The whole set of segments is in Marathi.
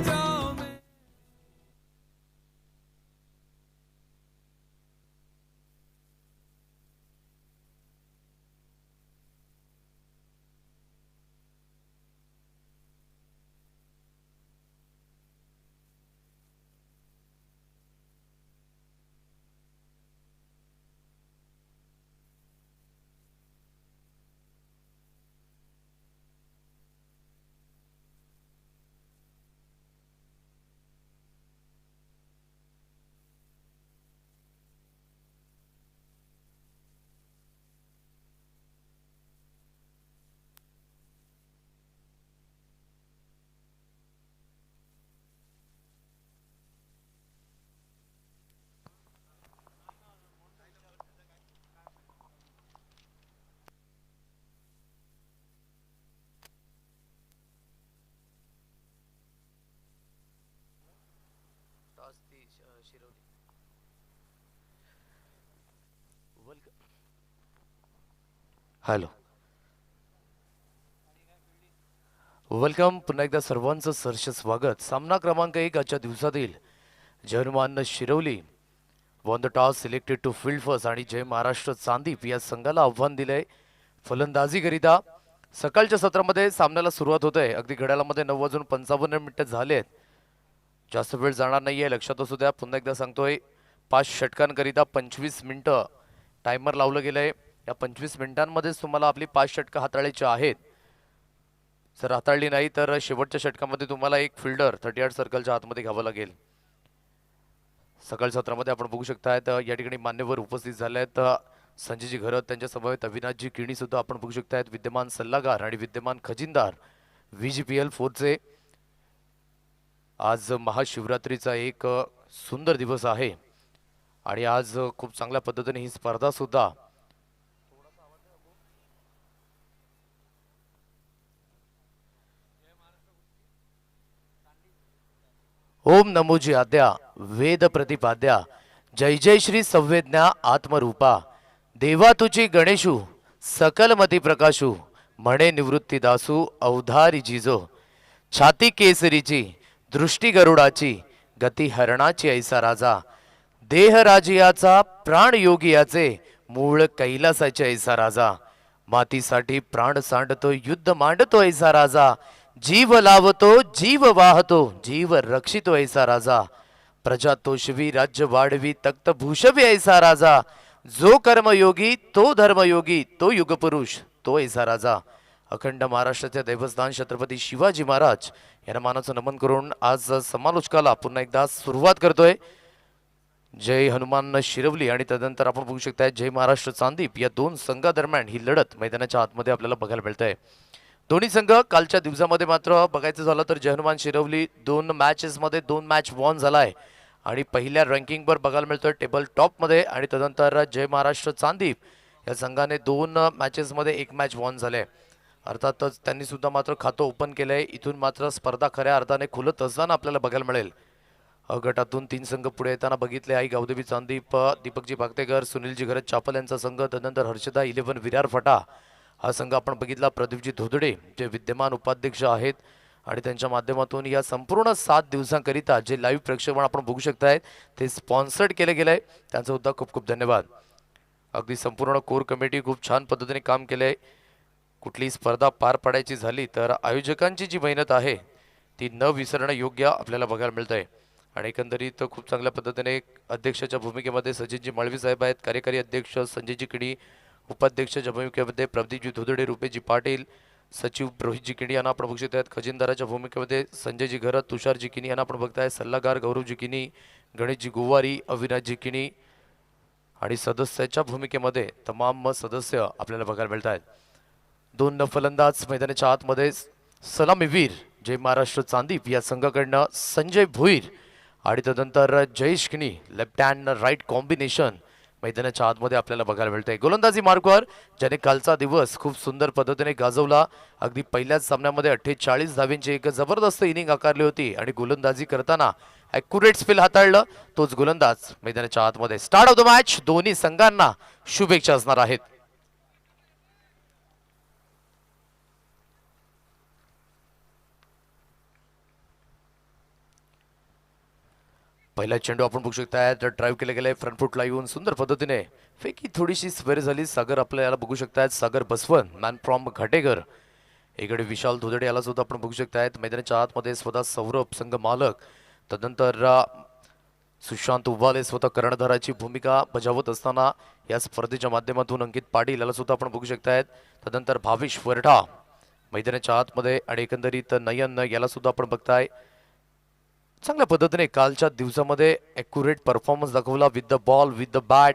जाओ मैं। Hello, welcome. पुन्हा एकदा सर्वांचं सहर्ष स्वागत. सामना क्रमांक 1 आजच्या दिवसातील Jai Hanuman Shirvali won the toss, selected to field first आणि जय महाराष्ट्र चांदीप या संघाला आव्हान दिलंय फलंदाजीकरिता. सकाळच्या सत्रामध्ये सामन्याला सुरुवात होते. अगदी घड्याळामध्ये 9:55 झालेत. जास्त वेळ जाणार नाहीये, लक्षात असू द्या. पुन्हा एकदा सांगतोय, 5 षटकांकरिता 25 मिनिटं टायमर लावलं गेलंय. या 25 मिनिटांमध्येच तुम्हाला आपली 5 षटकं हाताळायची आहेत. जर हाताळली नाही तर शेवटच्या षटकामध्ये तुम्हाला एक फिल्डर 38 सर्कलच्या आतमध्ये घ्यावं लागेल. सकाळ सत्रामध्ये आपण बघू शकताय तर या ठिकाणी मान्यवर उपस्थित झाले आहेत. संजयजी घरत, त्यांच्या समवेत अविनाशजी किणी सुद्धा आपण बघू शकतायत. विद्यमान सल्लागार आणि विद्यमान खजिनदार VGPL 4चे. आज महाशिवरात्रीचा एक सुंदर दिवस आहे आणि आज खूप चांगल्या पद्धतीने ही स्पर्धा सुद्धा ओम नमोजी आद्या वेद प्रतिपाद्या जय जय श्री संवेदना आत्मरूपा देवा तुझी गणेशू सकल मती प्रकाशू म्हणे निवृत्ती दासू अवधारी जिजो छाती केसरीची दृष्टी गरुडाची गती हरणाची ऐसा राजा देह राजियाचा प्राण योगियाचे मूळ कैलासाचे ऐसा राजा मातीसाठी प्राण सांडतो युद्ध मांडतो ऐसा राजा जीव लावतो जीव वाहतो जीव रक्षितो ऐसा राजा प्रजा तोषवी राज्य वाढवी तख्त भूषवी ऐसा राजा जो कर्मयोगी तो धर्मयोगी तो युगपुरुष तो ऐसा राजा. अखंड महाराष्ट्राचे देवस्थान छत्रपती शिवाजी महाराज यांना मानाचं नमन करून आज समालोचकाला पुन्हा एकदा सुरुवात करतोय. जय हनुमान शिरवली आणि तदनंतर आपण बघू शकताय जय महाराष्ट्र चांदीप या दोन संघादरम्यान ही लढत मैदानाच्या आतमध्ये आपल्याला बघायला मिळते. दोन्ही संघ कालच्या दिवसामध्ये मात्र बघायचं झालं तर जय हनुमान शिरवली 2 मॅचेसमध्ये 2 मॅच वॉन झालाय आणि पहिल्या रँकिंगवर बघायला मिळतोय टेबल टॉपमध्ये. आणि तदनंतर जय महाराष्ट्र चांदीप या संघाने 2 मॅचेसमध्ये 1 मॅच वॉन झाले. अर्थातच त्यांनी सुद्धा मात्र खातं ओपन केलंय. इथून मात्र स्पर्धा खऱ्या अर्थाने खुलत असताना आपल्याला बघायला मिळेल. गटातून 3 संघ पुढे येताना बघितले. आई गावदेवी चांदीप, दीपकजी भागतेकर, सुनीलजी घरत चापल यांचा संघ. तदनंतर हर्षदा 11 विरार फटा हा संघ आपण बघितला. प्रदीपजी धोदडे जे विद्यमान उपाध्यक्ष आहेत आणि त्यांच्या माध्यमातून या संपूर्ण 7 दिवसांकरिता जे लाईव्ह प्रेक्षेपण आपण बघू शकताय ते स्पॉन्सर्ड केले गेले आहे. त्यांचा सुद्धा खूप खूप धन्यवाद. अगदी संपूर्ण कोर कमिटी खूप छान पद्धतीने काम केलंय. कुठलीही स्पर्धा पार पाडायची झाली तर आयोजकांची जी मेहनत आहे ती न विसरणं योग्य आपल्याला बघायला मिळत आहे. आणि एकंदरीत खूप चांगल्या पद्धतीने अध्यक्षाच्या भूमिकेमध्ये सचिनजी मळवी साहेब आहेत. कार्यकारी अध्यक्ष संजयजी किडी, उपाध्यक्षाच्या भूमिकेमध्ये प्रदीपजी धुदडे, रुपेशजी पाटील, सचिव रोहितजी किणी यांना आपण बघू शकतायत. खजिनदाराच्या भूमिकेमध्ये संजयजी घरत, तुषारजी किणी यांना आपण बघताय. सल्लागार गौरवजी किणी, गणेशजी गोवारी, अविनाशजी किणी आणि सदस्याच्या भूमिकेमध्ये तमाम सदस्य आपल्याला बघायला मिळत आहेत. 2 फलंदाज मैदानाच्या आतमध्ये सलामीवीर जय महाराष्ट्र चांदीप या संघाकडनं संजय भोईर आणि तदनंतर जयेश किणी लेफ्ट हँड राईट कॉम्बिनेशन मैदानाच्या आतमध्ये आपल्याला बघायला मिळतंय. गोलंदाजी मार्कवर ज्याने कालचा दिवस खूप सुंदर पद्धतीने गाजवला. अगदी पहिल्याच सामन्यामध्ये 48 धावांची एक जबरदस्त इनिंग आकारली होती आणि गोलंदाजी करताना ॲक्युरेट स्पिल हाताळलं तोच गोलंदाज मैदानाच्या आतमध्ये. स्टार्ट ऑफ द मॅच दोन्ही संघांना शुभेच्छा असणार आहेत. पहिला चेंडू आपण बघू शकताय ड्राईव्ह केले गेले फ्रंट फुटला येऊन सुंदर पद्धतीने फेकी थोडीशी स्वेर झाली. सागर आपल्याला बघू शकतायत, सागर बसवन मॅन फ्रॉम घाटेकर. इकडे विशाल धुदडे याला सुद्धा आपण बघू शकतायत मैदानाच्या आतमध्ये स्वतः सौरभ संघ मालक. तदनंतर सुशांत उबाले स्वतः कर्णधाराची भूमिका बजावत असताना या स्पर्धेच्या माध्यमातून अंकित पाटील याला सुद्धा आपण बघू शकतायत. तदनंतर भाविश वरठा मैदानाच्या आतमध्ये आणि एकंदरीत नयन याला सुद्धा आपण बघताय. चांगल्या पद्धतीने कालच्या दिवसामध्ये ॲक्युरेट परफॉर्मन्स दाखवला with the ball with the bat.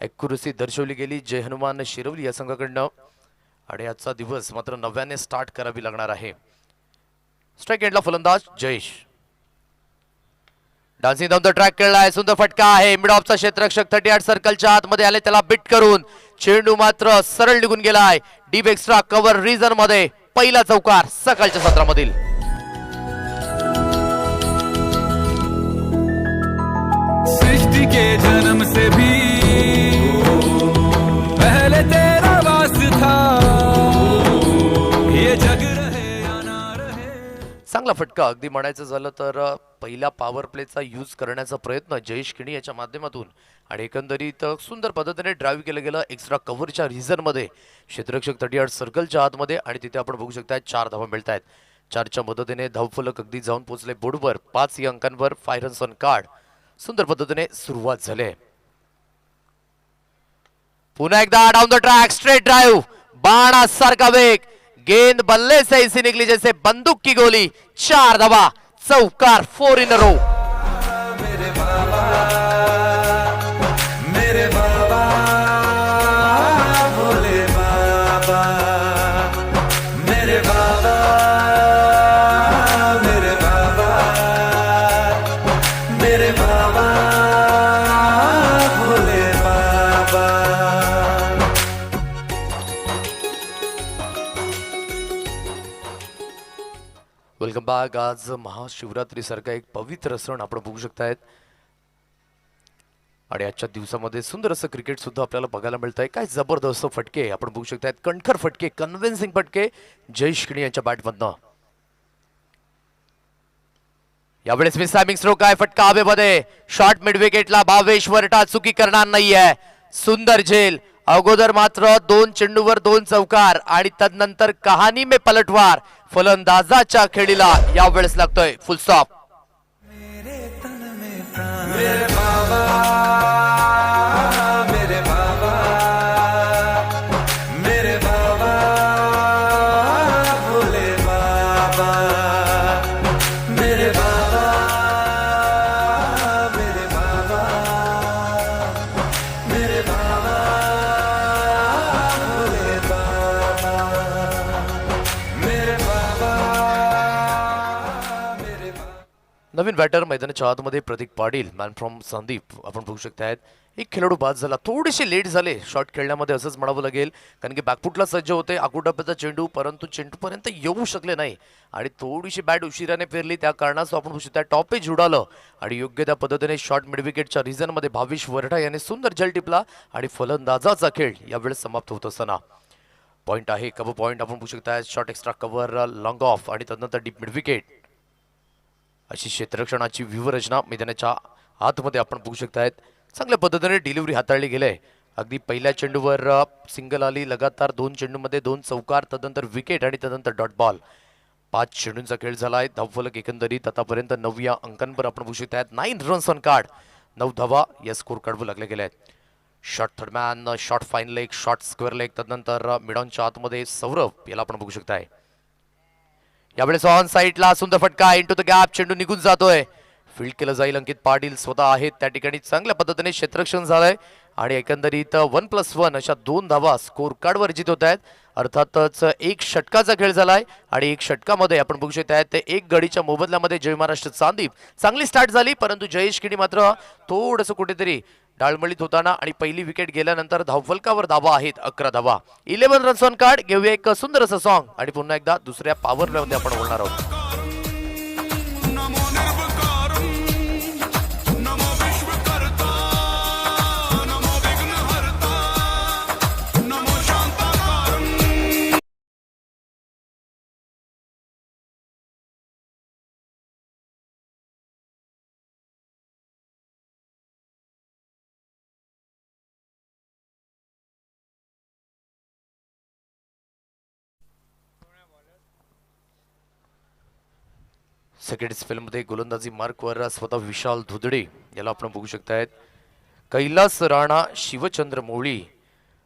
Accuracy दर्शवली गेली जय हनुमान शिरवली या संघाकडनं. आणि आजचा दिवस मात्र नव्याने स्टार्ट करावी लागणार आहे. स्ट्राईक एंडला फलंदाज Jayesh. Dancing down the track खेळलाय, सुंदर फटका आहे. मिड ऑफचा क्षेत्ररक्षक 38 सर्कलच्या आतमध्ये आले, त्याला बिट करून चेंडू मात्र सरळ निघून गेलाय. डीप एक्स्ट्रा कव्हर रिजन मध्ये पहिला चौकार सकाळच्या सत्रामधील. सृष्टि के जन्म से भी पहले तेरा वास था, ये जग रहे या ना रहे. चांगला फटका अगदी म्हणायचं झालं तर पहिल्या पॉवर प्लेचा यूज करण्याचा प्रयत्न जयेश किणी याच्या माध्यमातून आणि एकंदरीत सुंदर पद्धतीने ड्राईव्ह केलं गेलं एक्स्ट्रा कव्हरच्या रिझन मध्ये क्षेत्ररक्षक 38 सर्कलच्या आतमध्ये आणि तिथे आपण बघू शकताय 4 धावा मिळतायत. 4च्या मदतीने धावफलक अगदी जाऊन पोहोचले बोर्डवर. 5 या अंकांवर 5 रन्स ऑन कार्ड. सुंदर पद्धतीने सुरुवात झाली. पुन्हा एकदा down the track straight drive, बाणासारखा वेग, गेंद बल्ले से ऐसी निकली जैसे बंदूक की गोली. 4 धावा, चौकार, 4 इन अ रो. मेरे बाबा, मेरे बाबा, भोले बाबा, मेरे बाबा, मेरे बाबा, मेरे बाबा, भोले बाबा. Welcome back. आज महाशिवरात्री सारखा एक पवित्र सण आपण बघू शकतायत आणि आजच्या दिवसामध्ये सुंदर असं क्रिकेट सुद्धा आपल्याला बघायला मिळत आहे. काय जबरदस्त फटके आपण बघू शकतायत, कणखर फटके, कन्व्हिन्सिंग फटके जयेश किणी यांच्या बॅटमधनं. यावेळेस मिस टायमिंग स्ट्रोक आहे, फटका हवेमध्ये, शॉट मिड विकेटला. भावेश वरठा चुकी करणार नाहीये, सुंदर झेल. अगोदर मात्र 2 चेंडूवर 2 चौकार आणि तदनंतर कहाणी में पलटवार. फलंदाजाच्या खेळीला यावेळेस लागतोय फुल स्टॉप. मेरे तन में प्राण, मेरे बाबा, मेरे बाबा, मेरे बाबा, भोले बाबा, मेरे बाबा, मेरे बाबा, मेरे बाबा, भोले बाबा, मेरे बाबा, मेरे बाबा. नवीन बॅटर मैदानाच्या आतमध्ये प्रतीक पाटील मॅन फ्रॉम संदीप आपण बघू शकतायत. एक खेळाडू बाद झाला, थोडेसे लेट झाले शॉट खेळण्यामध्ये असंच म्हणावं लागेल, कारण की बॅकफुटला सज्ज होते. आकुटप्प्याचा चेंडू, परंतु चेंडूपर्यंत येऊ शकले नाही आणि थोडीशी बॅट उशिराने फिरली, त्या कारणास्तव आपण बघू शकता टॉपेज उडालं आणि योग्य त्या पद्धतीने शॉट मिड विकेटच्या रिझनमध्ये भाविश वरठा याने सुंदर जल टिपला आणि फलंदाजाचा खेळ यावेळेस समाप्त होत असताना पॉईंट आहे, कव्हर पॉईंट आपण बघू शकता. Shot extra cover, long of आणि तदनंतर डीप मिड विकेट अशी क्षेत्ररक्षणाची व्यूहरचना मैदानाच्या आतमध्ये आपण बघू शकतायत. चांगल्या पद्धतीने डिलिव्हरी हाताळली गेले. अगदी पहिल्या चेंडूवर सिंगल आली, लगातार 2 चेंडूमध्ये 2 चौकार, तदनंतर विकेट आणि तदनंतर डॉट बॉल. 5 चेंडूंचा खेळ झालाय. धावफलक एकंदरीत आतापर्यंत 9 या अंकांवर आपण बघू शकतायत. 9 रन्स ऑन कार्ड, 9 धावा या स्कोर कार्डवर लागले गेले आहेत. Shot third man, shot fine leg, shot square leg, तदनंतर मिडॉनच्या आतमध्ये सौरभ याला आपण बघू शकताय. यावेळेस ऑन साईडला सुंदर फटका, इनटू द गॅप, चेंडू निघून जातोय. फील्ड केलं जाईल. अंकित पाटील स्वतः आहेत त्या ठिकाणी. चांगल्या पद्धतीने क्षेत्ररक्षण झालंय आणि एकंदरीत 1+1 अशा 2 धावा स्कोर कार्डवर जित होत आहेत. अर्थातच एक षटकाचा खेळ झालाय आणि एक षटकामध्ये आपण बघू शकताय ते एक गडीच्या मोबदल्यामध्ये जय महाराष्ट्र चांदीप चांगली स्टार्ट झाली, परंतु जयेश किणी मात्र थोडंसं कुठेतरी डाळमळीत होताना आणि पहिली विकेट गेल्यानंतर धावफलकावर धावा आहेत 11 धावा. 11 रन्स ऑन कार्ड. घेऊया एक सुंदर असं सॉन्ग आणि पुन्हा एकदा दुसऱ्या पॉवर प्लेमध्ये आपण बोलणार आहोत. सेकंड स्पेलमध्ये गोलंदाजी मार्कवर स्वतः विशाल धुदडे याला आपण बघू शकतायत. कैलास राणा, शिवचंद्र मोळी,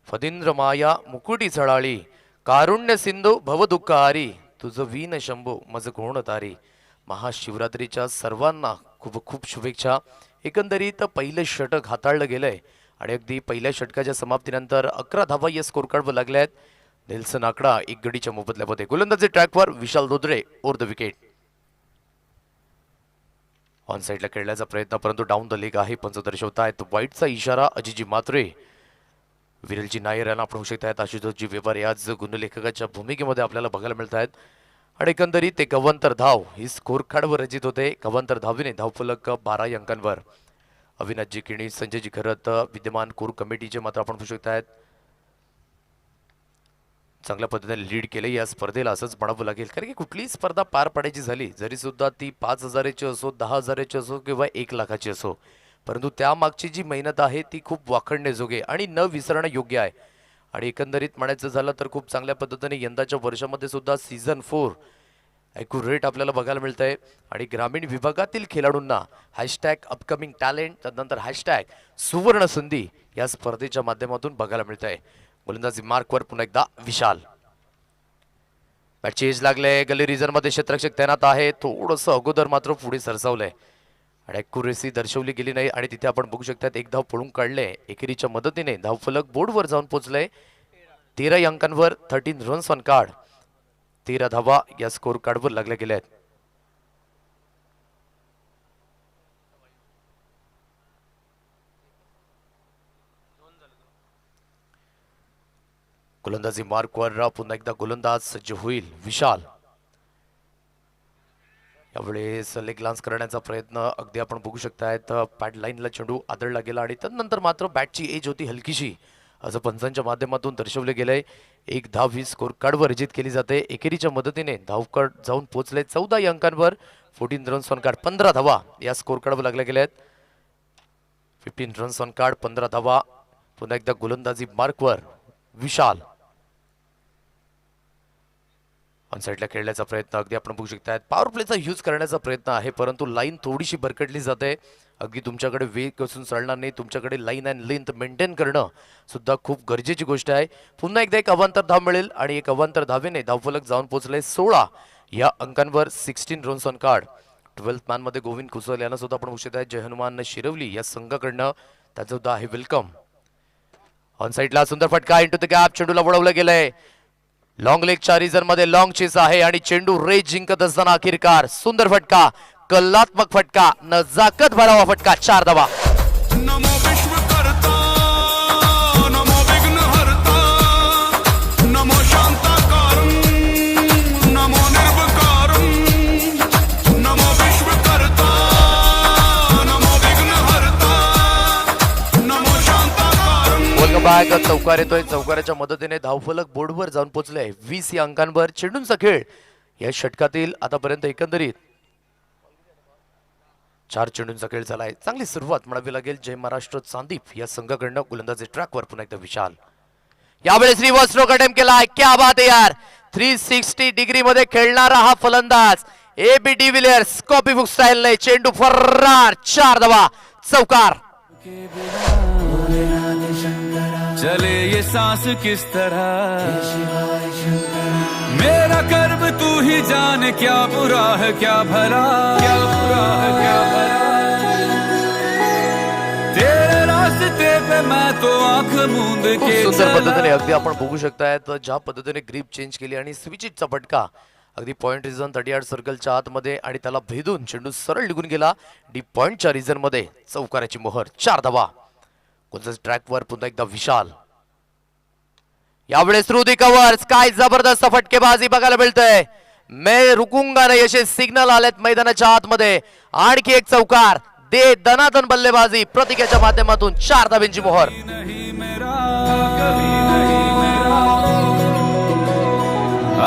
फदिंद्र माया, मुकुटी झळाळी, कारुण्य सिंधू भवदुःखहारी, तुझं वीन शंभू मज कोण तारी. महाशिवरात्रीच्या सर्वांना खूप खूप शुभेच्छा. एकंदरीत पहिलं षटक हाताळलं गेलंय आणि अगदी पहिल्या षटकाच्या समाप्तीनंतर 11 धावा या स्कोर कार्डवर लागल्यात. नेल्सन आकडा 1 गडीच्या मोबदल्यामध्ये. गोलंदाजी ट्रॅकवर विशाल धुदडे ओर द विकेट. ऑन साईडला खेळण्याचा प्रयत्न परंतु डाऊन द लेग आहे. पंच दर्शवतायत वाईटचा इशारा. अजिजी मात्रे, विरलजी नायर यांना आपण होऊ शकतायत. आशुतोषजी व्यवहार आज गुणलेखकाच्या भूमिकेमध्ये आपल्याला बघायला मिळत आहेत. आणि एकंदरीत ते 51 धाव ही स्कोर कार्डवर रचित होते. 51 धावीने धावफलक 12 अंकांवर. अविनाशजी किणी, संजयजी खरत विद्यमान कोर कमिटीचे मात्र आपण होऊ शकतायत. चांगल्या पद्धतीने लीड केले या स्पर्धेला असंच म्हणावं लागेल. कारण की कुठलीही स्पर्धा पार पाडायची झाली जरी सुद्धा ती 5,000ची असो, 10,000ची असो किंवा 1 लाखाची असो, परंतु त्यामागची जी मेहनत आहे ती खूप वाखणण्याजोगे आणि न विसरणं योग्य आहे. आणि एकंदरीत म्हणायचं झालं तर खूप चांगल्या पद्धतीने यंदाच्या वर्षामध्ये सुद्धा सीझन 4 ॲक्युरेट आपल्याला बघायला मिळत आहे. आणि ग्रामीण विभागातील खेळाडूंना हॅशटॅग अपकमिंग टॅलेंट, त्यानंतर हॅशटॅग सुवर्ण संधी या स्पर्धेच्या माध्यमातून बघायला मिळत आहे. गोलंदाजी मार्कवर पुन्हा एकदा विशाल. बॅटची एज लागले. गली रिझन मध्ये क्षेत्ररक्षक तैनात आहे. थोडंसं अगोदर मात्र पुढे सरसावलंय आणि ॲक्युरेसी दर्शवली गेली नाही. आणि तिथे आपण बघू शकता 1 धाव पळून काढले. एकेरीच्या मदतीने धावफलक बोर्डवर जाऊन पोहोचले. 13 अंकांवर 13 रन्स ऑन कार्ड. 13 धावा या स्कोर कार्डवर लागल्या गेल्या आहेत. गोलंदाजी मार्कवर पुन्हा एकदा गोलंदाज सज्ज होईल विशाल. यावेळेस लेग लान्स करण्याचा प्रयत्न अगदी आपण बघू शकतायत. पॅड लाईनला चेंडू आदळला गेला आणि त्यानंतर मात्र बॅटची एज होती हलकीशी असं पंचांच्या माध्यमातून दर्शवले गेलंय. 1 धाव ही स्कोर कार्डवर रचित केली जाते. एकेरीच्या मदतीने धावकड जाऊन पोहोचले 14 अंकांवर. 14 रन्स ऑन कार्ड. 15 धावा या स्कोर कार्डवर लागल्या गेल्या आहेत. 15 रन्स ऑन कार्ड, 15 धावा. पुन्हा एकदा गोलंदाजी मार्कवर विशाल. ऑन साईडला खेळण्याचा प्रयत्न अगदी आपण बघू शकता. पॉवर प्लेचा यूज करण्याचा प्रयत्न आहे परंतु लाईन थोडीशी भरकटली जाते. अगदी तुमच्याकडे वेग असून चालणार नाही. तुमच्याकडे लाईन अँड लेंथ मेंटेन करणं सुद्धा खूप गरजेची गोष्ट आहे. पुन्हा एकदा 1 अवांतर धाव मिळेल आणि 1 अवांतर धावेने धावफलक जाऊन पोहोचले 16 या अंकांवर. 16 runs on card. 12th man मध्ये गोविंद कुसल यांना सुद्धा आपण बघू शकता. जय हनुमान शिरवली या संघाकडनं त्याचं सुद्धा आहे वेलकम. ऑन साईडला सुंदर फटका इंटू द गॅप. चेंडूला वळवलं गेलंय. लॉंग लेगच्या रिझन मध्ये लॉंग चेस आहे आणि चेंडू रेस जिंकत असताना अखेरकार सुंदर फटका, कलात्मक फटका, नजाकत भरावा फटका. 4 धावा. नमो विश्वकर्ता, नमो विघ्नहर्ता, नमो शांताकारं, नमो निर्विकारं, नमो विश्वकर्ता, नमो विघ्नहर्ता, नमो शांताकारं. बॅग चौकार येतोय. चौकाराच्या मदतीने धावफलक बोर्डवर जाऊन पोहोचले 20 या अंकांवर. चेंडूंचा खेळ या षटकातील आतापर्यंत एकंदरीत 4 चेंडूंचा खेळ झालाय. चांगली सुरुवात म्हणावी लागेल जय महाराष्ट्र चांदीप या संघाकडनं. गोलंदाजी ट्रॅकवर पुन्हा एकदा विशाल. यावेळेस रिव्हर्स स्ट्रोक अटेम्प्ट केलाय. क्या बात आहे यार. 360 डिग्री मध्ये खेळणारा हा फलंदाज एबी डिव्हिलियर्स कॉपी बुक स्टाईलने चेंडू फर्रार. 4 धावा. चौकार. चले ये सांस किस तरह, मेरा कर्म तू ही जाने क्या बुरा है क्या भला, क्या बुरा है क्या भला, तेरे रास्ते पे मैं तो आंख मूंद के सुंदर पद्धतीने अगदी आपण बघू शकतायत ज्या पद्धतीने ग्रीप चेंज केली आणि स्विचिटचा फटका अगदी पॉइंट रिझन 38 सर्कलच्या आतमध्ये आणि त्याला भेदून चेंडू सरळ निघून गेला डीप पॉइंटच्या रिझन मध्ये. चौकाराची मोहर. 4 धावा. गोलंदाज ट्रॅकवर पुन्हा एकदा विशाल. यावेळेस थ्रू दी कव्हर्स काय जबरदस्त फटकेबाजी बघायला मिळतंय. मैं रुकूंगा नाही असे सिग्नल आलेत मैदानाच्या आतमध्ये. आणखी एक चौकार. दे दनादन बल्लेबाजी प्रतीकाच्या माध्यमातून. 4 धाब्यांची मोहर.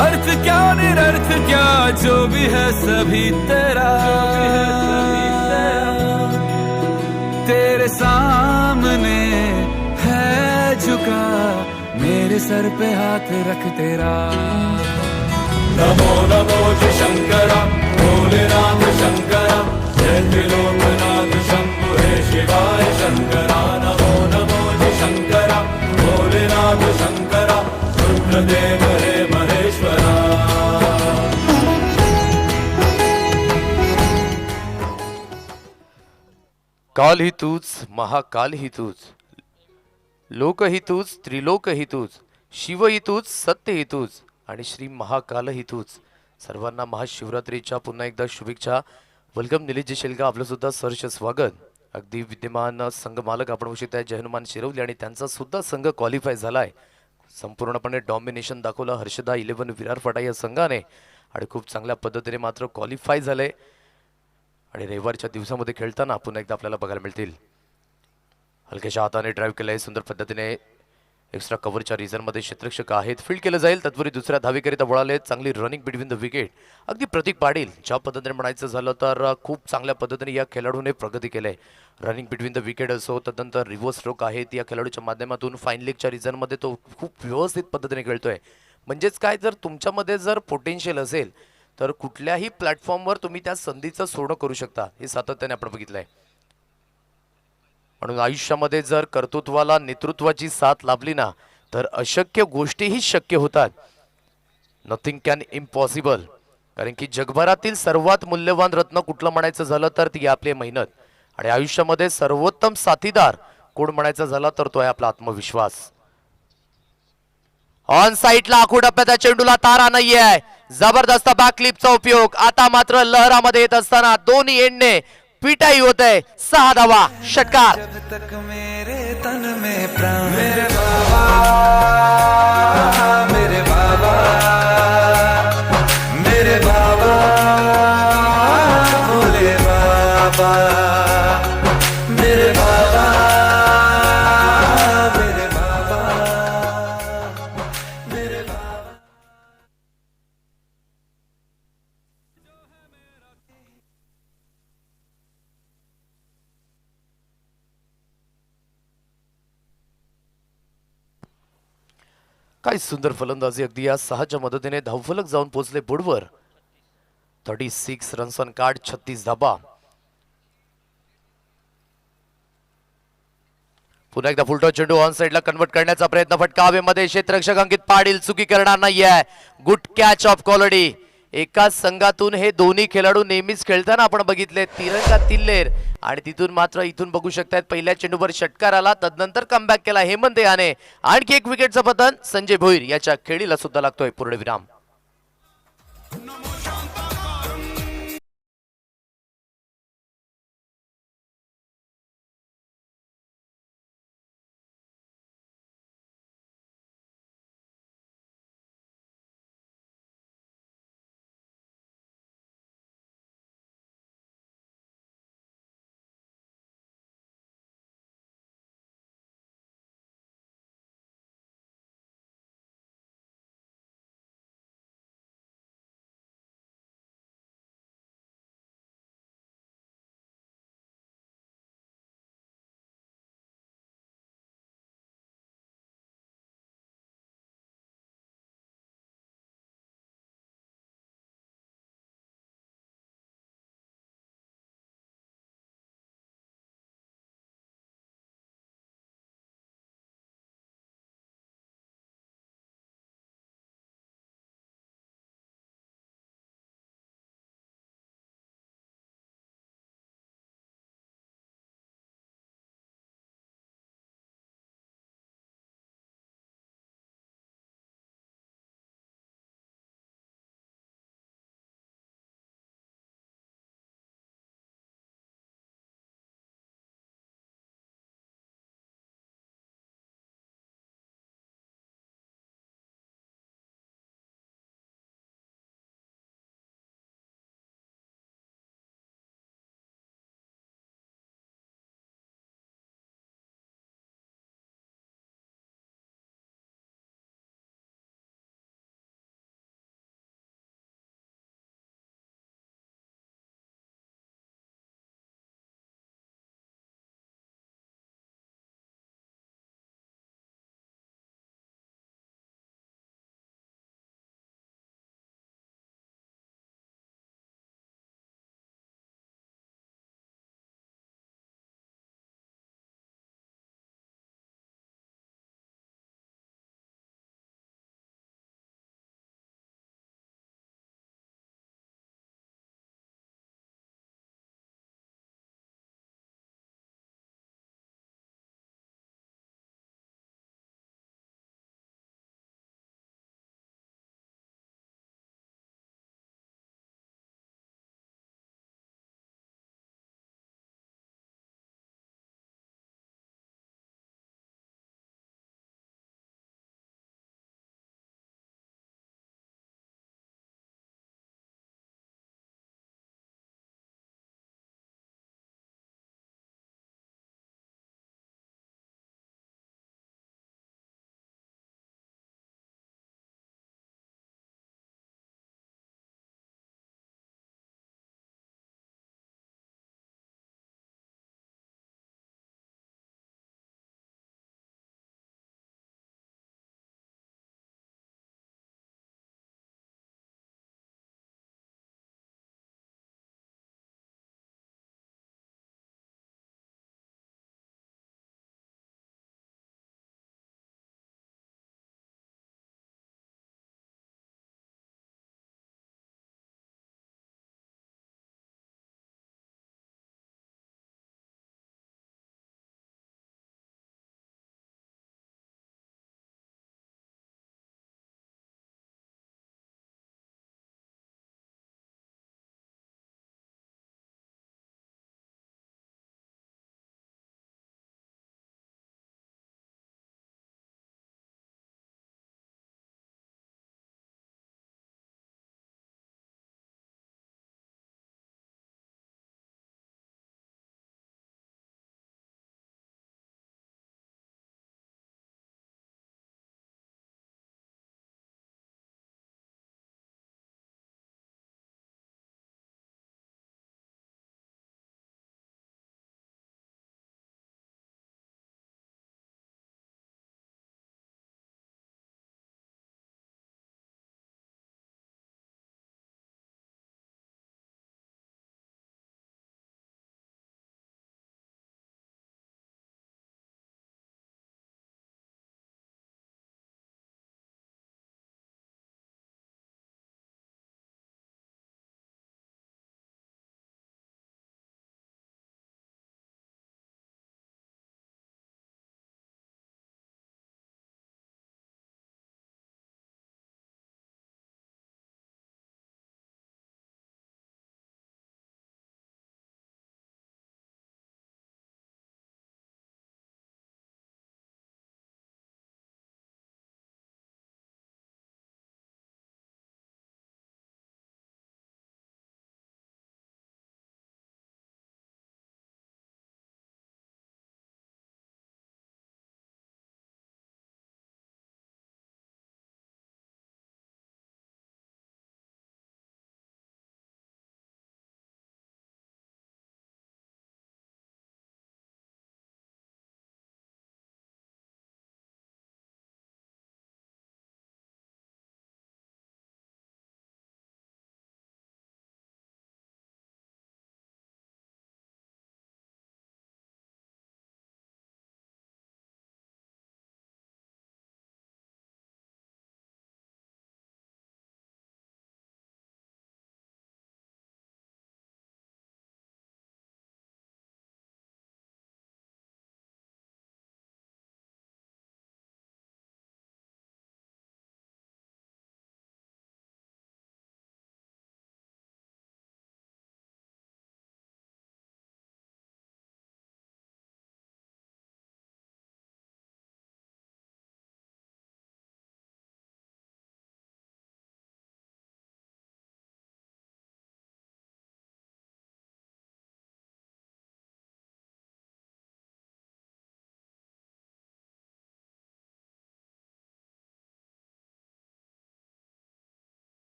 अर्थ क्या निरर्थ क्या जो भी है सभी तेरा, तेरे सामने है झुका मेरे सर पे हाथ रख तेरा. नमो नमो जय शंकरा भोलेनाथ काल ही तूच, महाकाल ही तूच, लोक ही तूच, त्रिलोक ही तूच, शिव ही तूच, सत्य ही तूच आणि श्री महाकाल ही तूच. सर्वांना महाशिवरात्रीच्या पुन्हा एकदा शुभेच्छा. वेलकम निलेश शेलगा, आपलं सुद्धा सहर्ष स्वागत. अगदी विद्यमान संघ मालक आपण उशित आहे जयनुमान शिरवली आणि त्यांचा सुद्धा संघ क्वालिफाय झालाय. संपूर्णपणे डॉमिनेशन दाखवलं हर्षदा 11 विरार फाटा या संघाने आणि खूप चांगल्या पद्धतीने मात्र क्वालिफाय झाले आणि रविवारच्या दिवसामध्ये खेळताना पुन्हा एकदा आपल्याला बघायला मिळतील. हलक्याच्या हाताने ड्राईव्ह केलंय सुंदर पद्धतीने. एक्स्ट्रा कव्हरच्या रिझनमध्ये क्षेत्ररक्षक आहेत, फील्ड केलं जाईल. तत्पूर्वी दुसऱ्या धावेकरिता वळाले. चांगली रनिंग बिटवीन द विकेट. अगदी प्रतीक पाटील ज्या पद्धतीने म्हणायचं झालं तर खूप चांगल्या पद्धतीने या खेळाडूने प्रगती केली. रनिंग बिटवीन द विकेट असो, तदनंतर रिव्हर्स स्ट्रोक आहेत या खेळाडूच्या माध्यमातून फाईन लेगच्या रिझनमध्ये तो खूप व्यवस्थित पद्धतीने खेळतोय. म्हणजेच काय, जर तुमच्यामध्ये जर पोटेन्शियल असेल तर कुठल्याही प्लॅटफॉर्मवर तुम्ही त्या संधीचं सोडं करू शकता, हे सातत्याने आपण बघितलंय. म्हणून आयुष्यामध्ये जर कर्तृत्वाला नेतृत्वाची साथ लाभली ना तर अशक्य गोष्टीही शक्य होतात. Nothing can impossible. कारण की जगभरातील सर्वात मूल्यवान रत्न कुठलं म्हणायचं झालं तर ती आपली मेहनत. आणि आयुष्यामध्ये सर्वोत्तम साथीदार कोण म्हणायचं झाला तर तो आहे आपला आत्मविश्वास. ऑन साईडला आखू टप्प्याच्या चेंडूला तारा नाहीये. जबरदस्त बॅक क्लिपचा उपयोग. आता मात्र लहरामध्ये येत असताना दोन्ही एंडने पिटाई होते. 6 धावा, षटकार. जब तक मेरे तन में प्राण, मेरे बाबा, मेरे बाबा, भोले बाबा, मेरे बाबा, मेरे बाबा, मेरे बाबा. काय सुंदर फलंदाजी. अगदी या 6च्या मदतीने धावफलक जाऊन पोहोचले बोर्डवर. 36 रन्स ऑन कार्ड, 36 धाबा. पुन्हा एकदा फुलटॉस चेंडू ऑन साइडला कन्वर्ट करण्याचा प्रयत्न. फटका हवेमध्ये. क्षेत्ररक्षक अंकित पाटील चुकी करणार नाहीये. Good catch of quality. एकाच संघातून हे दोन्ही खेळाडू नेहमीच खेळताना आपण बघितले. तिरंगा तिल्लेर आणि तिथून मात्र इथून बघू शकतात पहिल्या चेंडूवर षटकार आला. तदनंतर कमबॅक केला हेमंत याने. आणखी एक विकेटचं पतन संजय भोईर याच्या खेळीला सुद्धा लागतोय पूर्णविराम.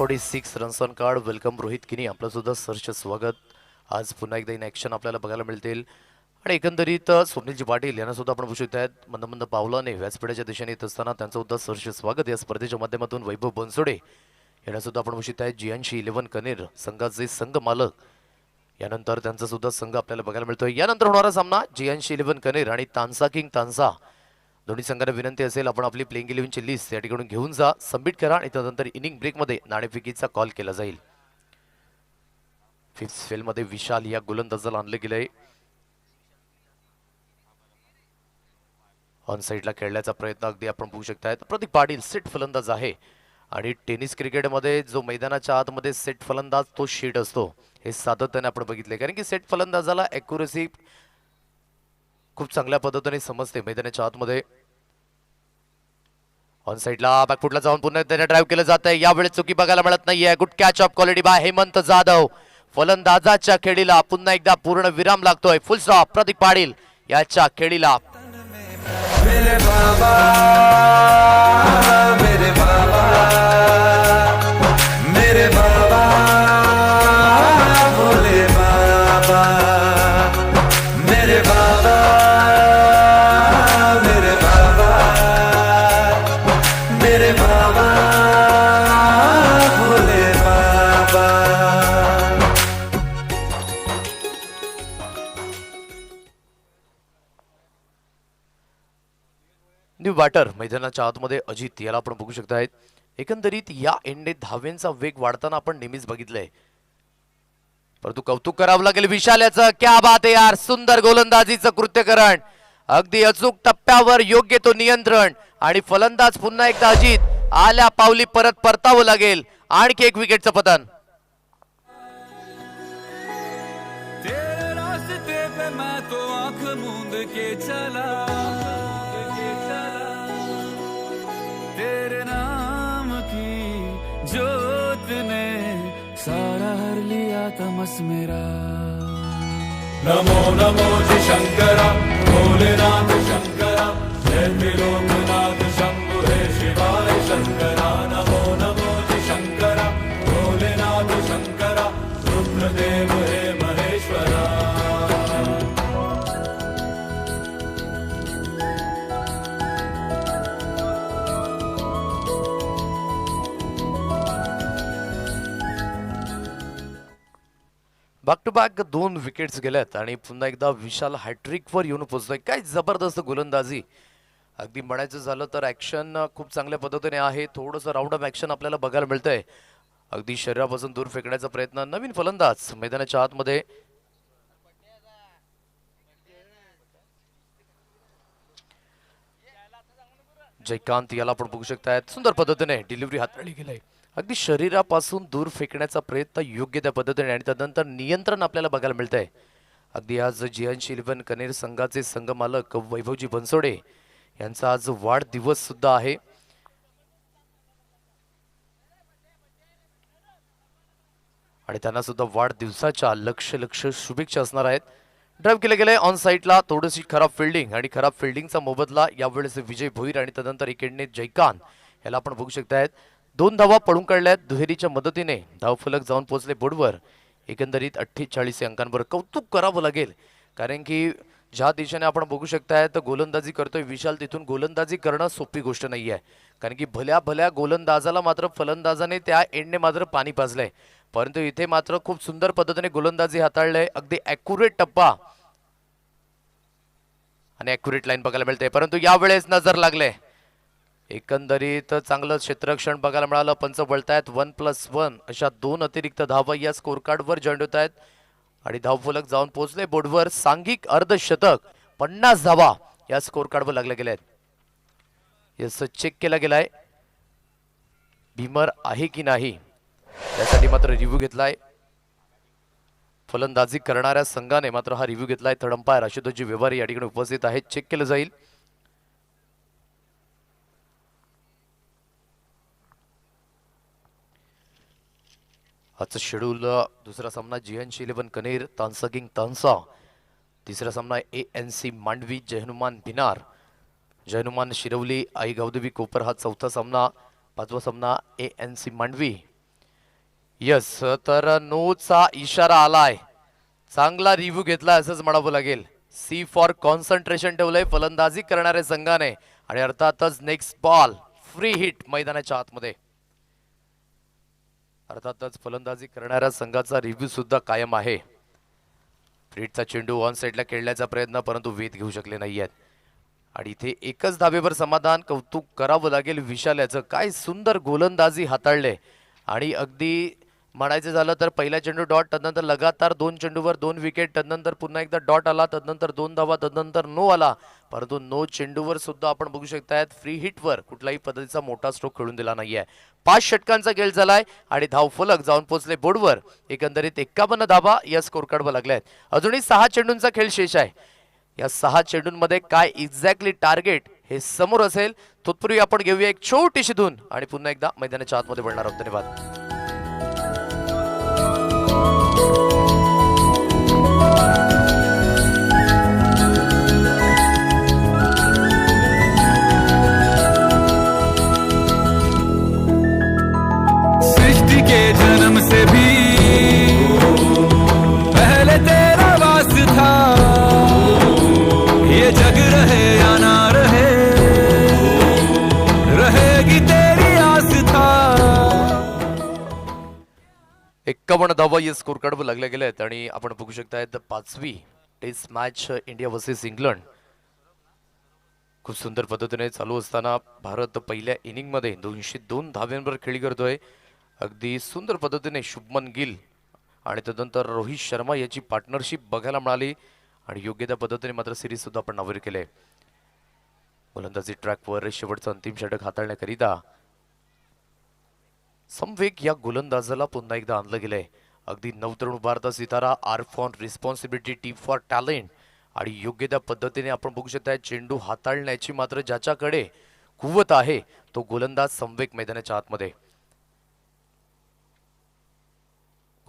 146 runs on card. Welcome Rohit किनी, आपलं सुद्धा सरचे स्वागत. आज पुन्हा एकदा इन ॲक्शन आपल्याला बघायला मिळतील आणि एकंदरीत स्वप्नीलजी पाटील यांना सुद्धा आपण बघू शकत आहेत. मंद मंद पावलाने व्यासपीठाच्या दिशेने येत असताना त्यांचं सुद्धा सरचे स्वागत. या स्पर्धेच्या माध्यमातून वैभव बनसोडे यांना सुद्धा आपण बघू शकत आहेत. जियांशी 11 कनेर संघाचे संघ मालक, यानंतर त्यांचा सुद्धा संघ आपल्याला बघायला मिळतोय. यानंतर होणारा सामना जियांशी 11 कनेर आणि तानसा किंग तानसा. दोन्ही संघांना विनंती असेल आपण आपली प्लेइंग 11ची लिस्ट या ठिकाणी घेऊन जा, सबमिट करा आणि त्यानंतर इनिंग ब्रेकमध्ये नाणेफेकीचा कॉल केला जाईल. फिफ्थ फेलमध्ये विशाल या गोलंदाजाला आणले गेले. ऑन साईडला खेळण्याचा प्रयत्न अगदी आपण बघू शकतायत. प्रतीक पाटील सेट फलंदाज आहे आणि टेनिस क्रिकेटमध्ये जो मैदानाच्या आतमध्ये सेट फलंदाज तो शीट असतो हे सातत्याने आपण बघितले, कारण की सेट फलंदाजाला ॲक्युरेसी खूप चांगल्या पद्धतीने समजते मैदानाच्या आतमध्ये. ऑन साईडला बॅकफुटला जाऊन पुन्हा त्याने ड्राईव्ह केलं जात आहे. यावेळी चुकी बघायला मिळत नाहीये. Good catch of quality by Hemant Jadhav. फलंदाजाच्या खेळीला पुन्हा एकदा पूर्ण विराम लागतोय. फुल स्टॉप. प्रतीक पाटील याच्या खेळीला मेरे बाबा मेरे बाबा मेरे बाबा भोले बाबा मेरे बाबा मेरे बाबा मेरे बाबा भोले बाबा. न्यू बॅटर मैदानाच्या आतमध्ये अजित याला आपण बघू शकतायत. एकंदरीत या एंडे धावेंचा वेग वाढताना आपण नेहमीच बघितलंय, परंतु कौतुक करावं लागेल विशाल याचं. क्या बात आहे यार, सुंदर गोलंदाजीचं कृत्यकरण, अगदी अचूक टप्प्यावर योग्य तो नियंत्रण आणि फलंदाज पुन्हा एकदा अजित आल्या पावली परत परतावं लागेल. आणखी एक विकेटचं पतन. तेरे रास्ते पे मैं तो आंख मूंद के चला, तेरे नाम की जोत ने सारा हर लिया तमस मेरा. नमो नमो जी शंकरा भोलेनाथ शंकरा, जय त्रिलोकनाथ शंभु हे शिवाय शंकरा. नमो नमो जी शंकरा भोलेनाथ शंकरा, रुद्रदेव हे Maheshwara. Back to back 2 wickets गेल्यात आणि पुन्हा एकदा विशाल हॅट्रिकवर येऊन पोहोचतोय. काय जबरदस्त गोलंदाजी. अगदी म्हणायचं झालं तर ॲक्शन खूप चांगल्या पद्धतीने आहे. थोडंसं राऊंड ऑफ ॲक्शन आपल्याला बघायला मिळतंय. अगदी शरीरापासून दूर फेकण्याचा प्रयत्न. नवीन फलंदाज मैदानाच्या आतमध्ये जयकांत याला आपण बघू शकतायत. सुंदर पद्धतीने डिलिव्हरी हाताळली गेली. अगदी शरीरापासून दूर फेकण्याचा प्रयत्न योग्य त्या पद्धतीने आणि त्यानंतर नियंत्रण आपल्याला बघायला मिळतंय. अगदी आज जियांशी 11 कनेर संघाचे संघ मालक वैभवजी बनसोडे यांचा आज वाढदिवस सुद्धा आहे. आणि त्यांना सुद्धा वाढदिवसाच्या लक्ष शुभेच्छा असणार आहेत. ड्राईव्ह केले गेले ऑन साईडला. थोडीशी खराब फिल्डिंग आणि खराब फिल्डिंगचा मोबदला यावेळेस विजय भोईर आणि त्यानंतर एकेडने जयकांत याला आपण बघू शकतायत. 2 धावा पळून काढल्यात. दुहेरीच्या मदतीने धावफलक जाऊन पोहोचले बोर्डवर. एकंदरीत 48 अंकांवर कौतुक करावं लागेल, कारण की ज्या दिशेने आपण बघू शकताय तर गोलंदाजी करतोय विशाल, तिथून गोलंदाजी करणं सोपी गोष्ट नाही आहे. कारण की भल्या गोलंदाजाला मात्र फलंदाजाने त्या एंडने मात्र पाणी पाजलंय, परंतु इथे मात्र खूप सुंदर पद्धतीने गोलंदाजी हाताळलंय. अगदी ॲक्युरेट टप्पा आणि ॲक्युरेट लाईन बघायला मिळते, परंतु यावेळेस नजर लागले. एकंदरीत चांगलं क्षेत्ररक्षण बघायला मिळालं. पंच बळतायत. 1+1 अशा 2 अतिरिक्त धावा या स्कोर कार्डवर जॉईंट होत आहेत आणि धावफलक जाऊन पोहोचले बोर्डवर. सांघिक अर्धशतक 50 धावा या स्कोर कार्डवर लागल्या गेल्या आहेत. याच चेक केला गेलाय भीमर आहे की नाही यासाठी मात्र रिव्ह्यू घेतलाय. फलंदाजी करणाऱ्या संघाने मात्र हा रिव्ह्यू घेतलाय. थर्ड अंपायर आशुतोषजी व्यवहारी या ठिकाणी उपस्थित आहेत. चेक केलं जाईल. आजचं शेड्यूल दुसरा सामना जियांशी 11 कनेर तानसा किंग तानसा. तिसरा सामना ANC मांडवी जयहनुमान भिनार. जयहनुमान शिरवली आई गावदेवी कोपर हा चौथा सामना. 5वा सामना ANC मांडवी यस, तर नोचा इशारा आलाय. चांगला रिव्ह्यू घेतला असंच म्हणावं लागेल. सी फॉर कॉन्सन्ट्रेशन ठेवलंय फलंदाजी करणाऱ्या संघाने आणि अर्थातच नेक्स्ट बॉल फ्री हिट मैदानाच्या आतमध्ये. अर्थातच फलंदाजी करणाऱ्या संघाचा रिव्ह्यू सुद्धा कायम आहे. फ्रीटचा चेंडू ऑन साईडला खेळण्याचा प्रयत्न परंतु वेध घेऊ शकले नाहीयेत आणि इथे एकच धाबेवर समाधान. कौतुक करावं लागेल विशाल याचं. काय सुंदर गोलंदाजी हाताळले आणि अगदी म्हणायचं झालं तर पहिला चेंडू डॉट, तदनंतर लगातार 2 चेंडूवर 2 विकेट, तदनंतर पुन्हा एकदा डॉट आला, तदनंतर 2 धावा, तदनंतर नो आला. परंतु नो चेंडूवर सुद्धा आपण बघू शकतायत फ्री हिटवर कुठल्याही पद्धतीचा मोठा स्ट्रोक खेळून दिला नाहीये. 5 षटकांचा खेळ झालाय आणि धावफलक जाऊन पोहोचले बोर्डवर. एकंदरीत 51 धावा या स्कोर कार्डवर लागल्या आहेत. अजूनही 6 चेंडूंचा खेळ शेष आहे. या 6 चेंडूंमध्ये काय एक्झॅक्टली टार्गेट हे समोर असेल. तत्पूर्वी आपण घेऊया एक छोटीशी धून आणि पुन्हा एकदा मैदानाच्या आतमध्ये वळणार आहोत. धन्यवाद. सृष्टि के जन्म से भी पहले तेरा वास था. ये जग रहे या ना रहे, रहेगी तेरी आस्था. 51 धावा या स्कोर कार्डवर लागल्या गेल्या आहेत आणि आपण बघू शकतायत 5वी test match India versus England खूप सुंदर पद्धतीने चालू असताना भारत पहिल्या इनिंगमध्ये 202 धाव्यांवर खेळी करतोय. अगदी सुंदर पद्धतीने शुभमन गिल आणि तदनंतर रोहित शर्मा याची पार्टनरशिप बघायला मिळाली आणि योग्य त्या पद्धतीने मात्र सिरीज सुद्धा आपण नावर केले. गोलंदाजी ट्रॅकवर शेवटचं अंतिम षटक हाताळण्याकरिता समवेग या गोलंदाजाला पुन्हा एकदा आणलं गेलंय. अगदी नवतरुण उभारता सितारा, R for responsibility, T for talent आणि योग्य त्या पद्धतीने आपण बघू शकता चेंडू हाताळण्याची मात्र ज्याच्याकडे कुवत आहे तो गोलंदाज समवेग मैदानाच्या आतमध्ये.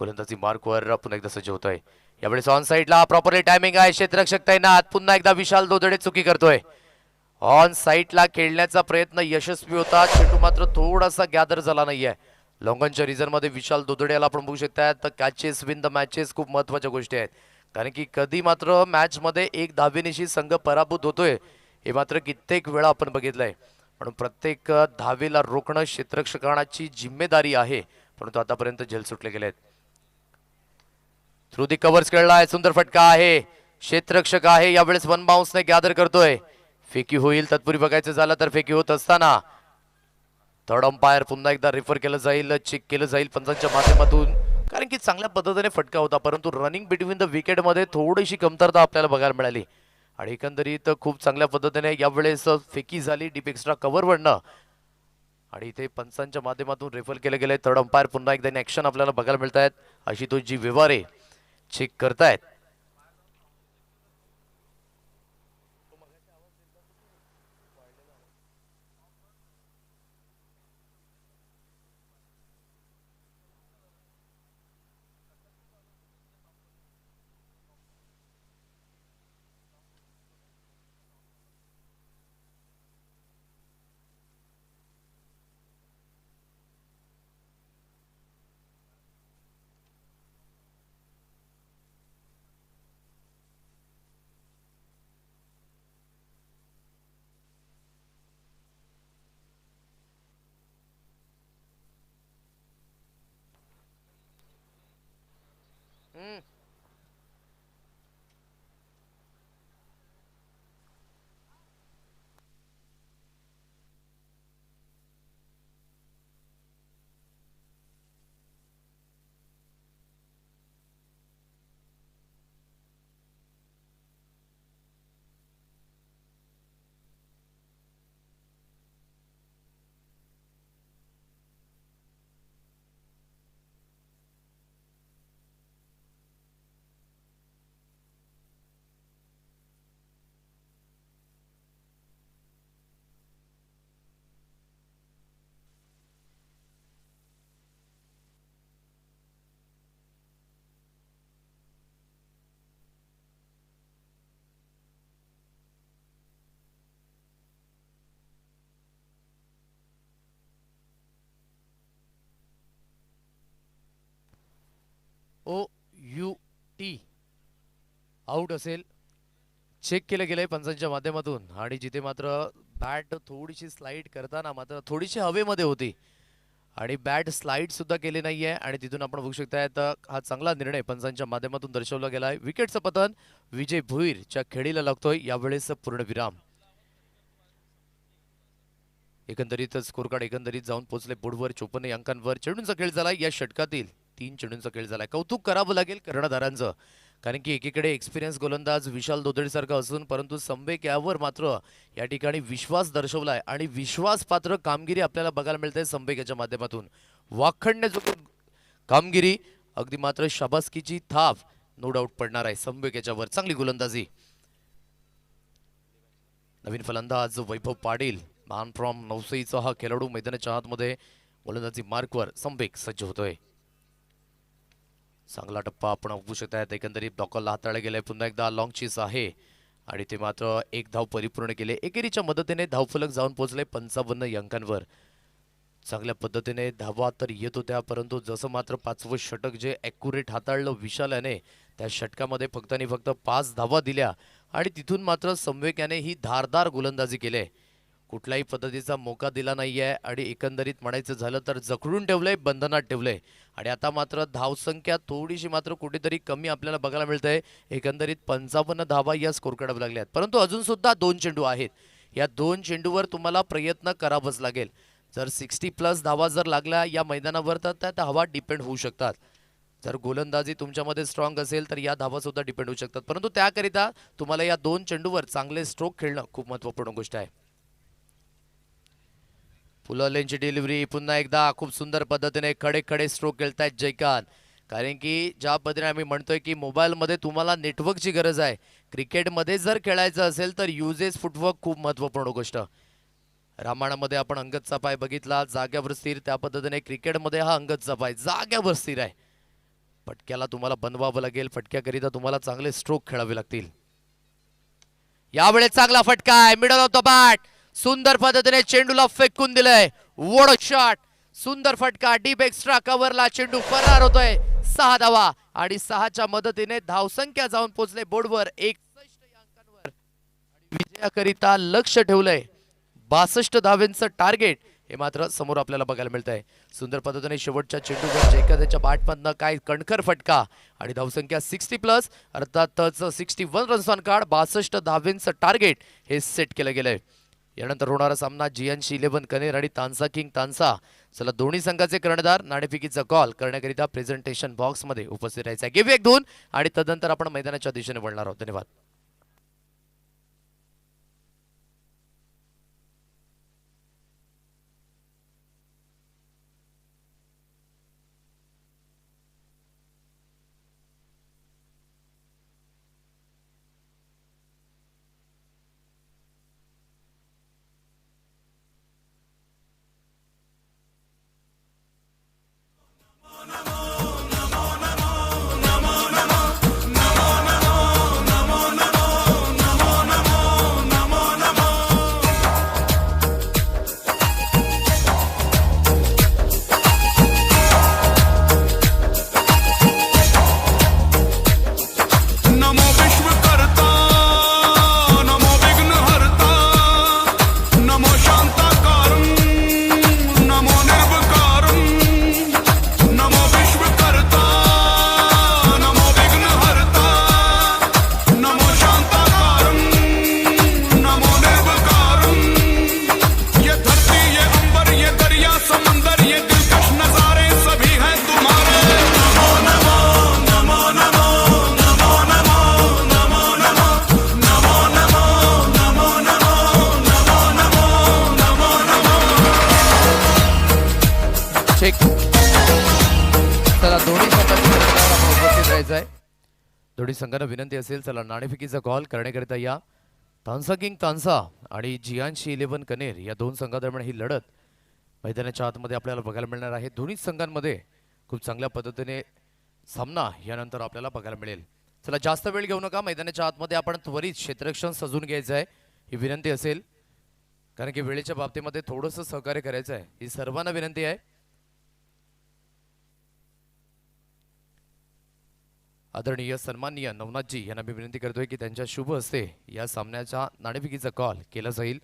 गोलंदाजी मार्कवर पुन्हा एकदा सज्ज होत आहे. यावेळेस ऑन साईडला प्रॉपरली टायमिंग आहे. क्षेत्ररक्षक तैनात. पुन्हा एकदा विशाल दोदडे चुकी करतोय. ऑन साईडला खेळण्याचा प्रयत्न यशस्वी होता. चेंडू मात्र थोडासा गॅदर झाला नाहीये. लॉंगनच्या रिझन मध्ये विशाल दोदडेला आपण बघू शकता. तर कॅचेस विन द मॅचेस खूप महत्वाच्या गोष्टी आहेत. कारण की कधी मात्र मॅच मध्ये एक धावेनिशी संघ पराभूत होतोय हे मात्र कित्येक वेळा आपण बघितलंय. म्हणून प्रत्येक धावेला रोखणं क्षेत्ररक्षकाची जिम्मेदारी आहे. परंतु आतापर्यंत झेल सुटले गेलेत. थ्रू दी कव्हर्स खेळलाय. सुंदर फटका आहे. क्षेत्ररक्षक आहे यावेळेस वन बाउन्सने गॅदर करतोय. फेकी होईल. तत्पूर्वी बघायचं झालं तर फेकी होत असताना थर्ड अंपायर पुन्हा एकदा रेफर केलं जाईल, चेक केलं जाईल पंचांच्या माध्यमातून. कारण की चांगल्या पद्धतीने फटका होता परंतु रनिंग बिटवीन द विकेट मध्ये थोडीशी कमतरता आपल्याला बघायला मिळाली आणि एकंदरीत खूप चांगल्या पद्धतीने यावेळेस फेकी झाली डीप एक्स्ट्रा कव्हरवरनं आणि इथे पंचांच्या माध्यमातून रेफर केले गेले. थर्ड अंपायर पुन्हा एकदा ऍक्शन आपल्याला बघायला मिळत आहेत. आशुतोषजी व्यवहारे चेक करतायत. NOUT आउट असेल चेक केलं गेलंय पंचांच्या माध्यमातून आणि जिथे मात्र बॅट थोडीशी स्लाइड करताना मात्र थोडीशी हवेमध्ये होती आणि बॅट स्लाइड सुद्धा केली नाहीये आणि तिथून आपण बघू शकताय तर हा चांगला निर्णय पंचांच्या माध्यमातून दर्शवला गेलाय. विकेटचं पतन विजय भुईरच्या खेळीला लागतोय यावेळेस पूर्णविराम. एकंदरीत स्कोर कार्ड एकंदरीत जाऊन पोहोचले बोर्डवर 54 अंकांवर. चेंडूंचा खेळ झालाय या षटकातील 3 चेंडूंचा खेळ झालाय. कौतुक करावं लागेल कर्णधारांचं कारण की एकीकडे एक्सपिरियन्स गोलंदाज विशाल दोदडीसारखा असून परंतु संवेक यावर मात्र या ठिकाणी विश्वास दर्शवलाय आणि विश्वासपात्र कामगिरी आपल्याला बघायला मिळते संवेक याच्या माध्यमातून. वाखणण्याजोगी कामगिरी अगदी मात्र शाबासकीची थाप नो डाऊट पडणार आहे संवेक याच्यावर. चांगली गोलंदाजी. नवीन फलंदाज वैभव पाटील मॅन फ्रॉम नवसईचा हा खेळाडू मैदानाच्या आतमध्ये गोलंदाजी मार्कवर संवेक सज्ज होतोय. चांगला टप्पा आपण बघू शकतायत. एकंदरीत डॉकलला हाताळले गेले. पुन्हा एकदा लॉंग चीज आहे आणि ते मात्र एक धाव परिपूर्ण केले. एकेरीच्या मदतीने धावफलक जाऊन पोहोचले 55 अंकांवर. चांगल्या पद्धतीने धावा तर येत होत्या परंतु जसं मात्र 5वं षटक जे ॲक्युरेट हाताळलं विशाल याने त्या षटकामध्ये फक्त आणि फक्त 5 धावा दिल्या आणि तिथून मात्र संवेक याने ही धारदार गोलंदाजी केली. कुठल्याही पद्धतीचा मोका दिला नाहीये आणि एकंदरीत म्हणायचं झालं तर जखडून ठेवलंय बंधनात ठेवलंय आणि आता मात्र धावसंख्या थोडीशी मात्र कुठेतरी कमी आपल्याला बघायला मिळतंय. एकंदरीत 55 धावा या स्कोर काढाव्या लागल्यात परंतु अजून सुद्धा 2 चेंडू आहेत. या 2 चेंडूवर तुम्हाला प्रयत्न करावाच लागेल. जर 60+ धावा जर लागल्या या मैदानावर तर त्या धावा डिपेंड होऊ शकतात. जर गोलंदाजी तुमच्यामध्ये स्ट्रॉंग असेल तर या धावा सुद्धा डिपेंड होऊ शकतात परंतु त्याकरिता तुम्हाला या 2 चेंडूवर चांगले स्ट्रोक खेळणं खूप महत्त्वपूर्ण गोष्ट आहे. फुललेंची डिलिव्हरी पुन्हा एकदा खूप सुंदर पद्धतीने खडे खडे स्ट्रोक खेळतायत जयकांत. कारण की ज्या पद्धतीने आम्ही म्हणतोय की मोबाईलमध्ये तुम्हाला नेटवर्कची गरज आहे. क्रिकेटमध्ये जर खेळायचं असेल तर युजेस फुटवर्क खूप महत्त्वपूर्ण गोष्ट. रामायणामध्ये आपण अंगदचा पाय बघितला जाग्यावर स्थिर त्या पद्धतीने क्रिकेटमध्ये हा अंगदचा पाय जाग्यावर स्थिर आहे. फटक्याला तुम्हाला बनवावं लागेल. फटक्याकरिता तुम्हाला चांगले स्ट्रोक खेळावे लागतील. यावेळेस चांगला फटका आहे मिडल ऑफ द बॅट. सुंदर पद्धतीने चेंडूला फेकून दिलंय. What a shot. सुंदर फटका डीप एक्स्ट्रा कव्हरला चेंडू फरार होतोय. 6 धावा आणि 6च्या मदतीने धावसंख्या जाऊन पोहोचले बोर्डवर 61 अंकांवर. विजयाकरिता लक्ष ठेवलंय 62 धावांचं टार्गेट हे मात्र समोर आपल्याला बघायला मिळतंय. सुंदर पद्धतीने शेवटच्या चेंडूवर एखाद्याच्या बॅटमधनं काय कणखर फटका आणि धावसंख्या 60+ अर्थातच 61 रन्स ऑन कार्ड 62 धावांचं टार्गेट हे सेट केलं गेलंय. यानंतर होणारा सामना जियांशी 11 कनेर आणि तानसा किंग तानसा. चला दोन्ही संघाचे कर्णधार नाणेफेकीचा कॉल करण्याकरिता प्रेझेंटेशन बॉक्समध्ये उपस्थित राहायचं आहे. गिव्ह 1-2 आणि तदनंतर आपण मैदानाच्या दिशेने वळणार आहोत. धन्यवाद. दोन्ही संघांना विनंती असेल चला नाणेफेकीचा कॉल करण्याकरिता या. तानसा किंग तानसा आणि जियांशी 11 कनेर या 2 संघांदरम्यान ही लढत मैदानाच्या आतमध्ये आपल्याला बघायला मिळणार आहे. दोन्ही संघांमध्ये खूप चांगल्या पद्धतीने सामना यानंतर आपल्याला बघायला मिळेल. चला जास्त वेळ घेऊ नका. मैदानाच्या आतमध्ये आपण त्वरित क्षेत्ररक्षण सजून घ्यायचं आहे ही विनंती असेल कारण की वेळेच्या बाबतीमध्ये थोडंसं सहकार्य करायचं आहे ही सर्वांना विनंती आहे. आदरणीय सन्माननीय नवनाथजी यांना मी विनंती करतोय की त्यांच्या शुभ हस्ते या सामन्याच्या नाणेफेकीचा कॉल केला जाईल.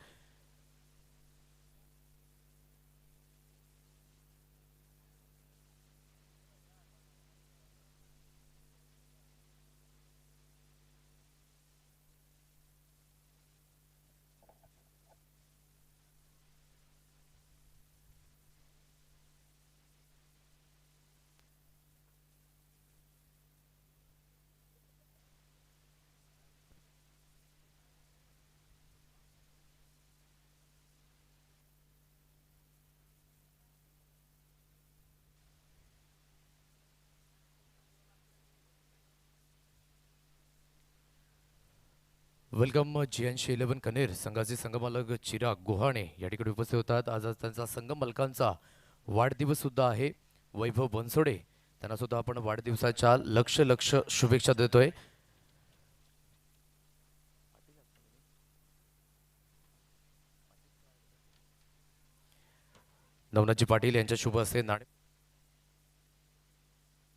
वेलकम GN11 कनेर संघाचे संघमालक चिराग गुहाणे या ठिकाणी उपस्थित होतात. आज त्यांचा संघ मालकांचा वाढदिवस सुद्धा आहे. वैभव बनसोडे त्यांना सुद्धा आपण वाढदिवसाच्या लक्ष शुभेच्छा देतोय. नवनाथजी पाटील यांच्या शुभ हस्ते नाणे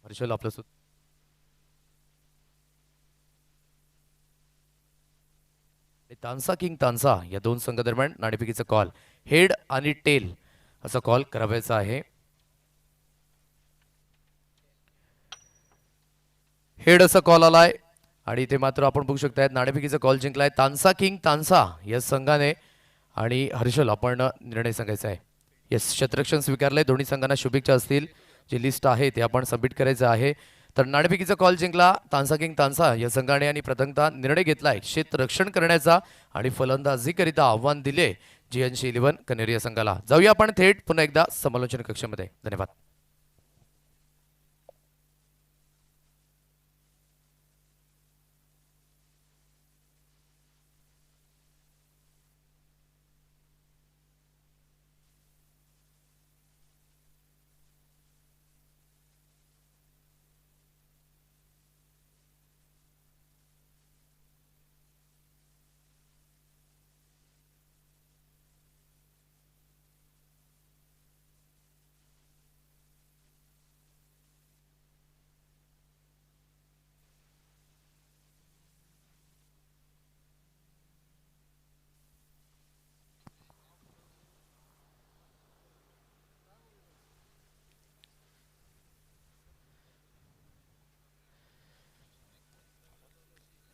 हर्षल आपलं सुद्धा तानसा किंग तानसा या दोन संघादरम्यान नाणेफेकीचा कॉल हेड आणि टेल असा कॉल करावायचा आहे. हेड असा कॉल आलाय आणि ते मात्र आपण बघू शकताय नाणेफेकीचा कॉल जिंकलाय तानसा किंग तानसा या संघाने. आणि हर्षल आपण निर्णय सांगायचा आहे. येस, क्षेत्ररक्षण स्वीकारलंय. दोन्ही संघांना शुभेच्छा असतील. जी लिस्ट आहे ते आपण सबमिट करायचं आहे. तर नाणेफेकीचा कॉल जिंकला तानसा किंग तानसा या संघाने आणि प्रथमतः निर्णय घेतलाय क्षेत्ररक्षण करण्याचा आणि फलंदाजीकरिता आव्हान दिले GN11 कनेर या संघाला. जाऊया आपण थेट पुन्हा एकदा समालोचन कक्षामध्ये. धन्यवाद.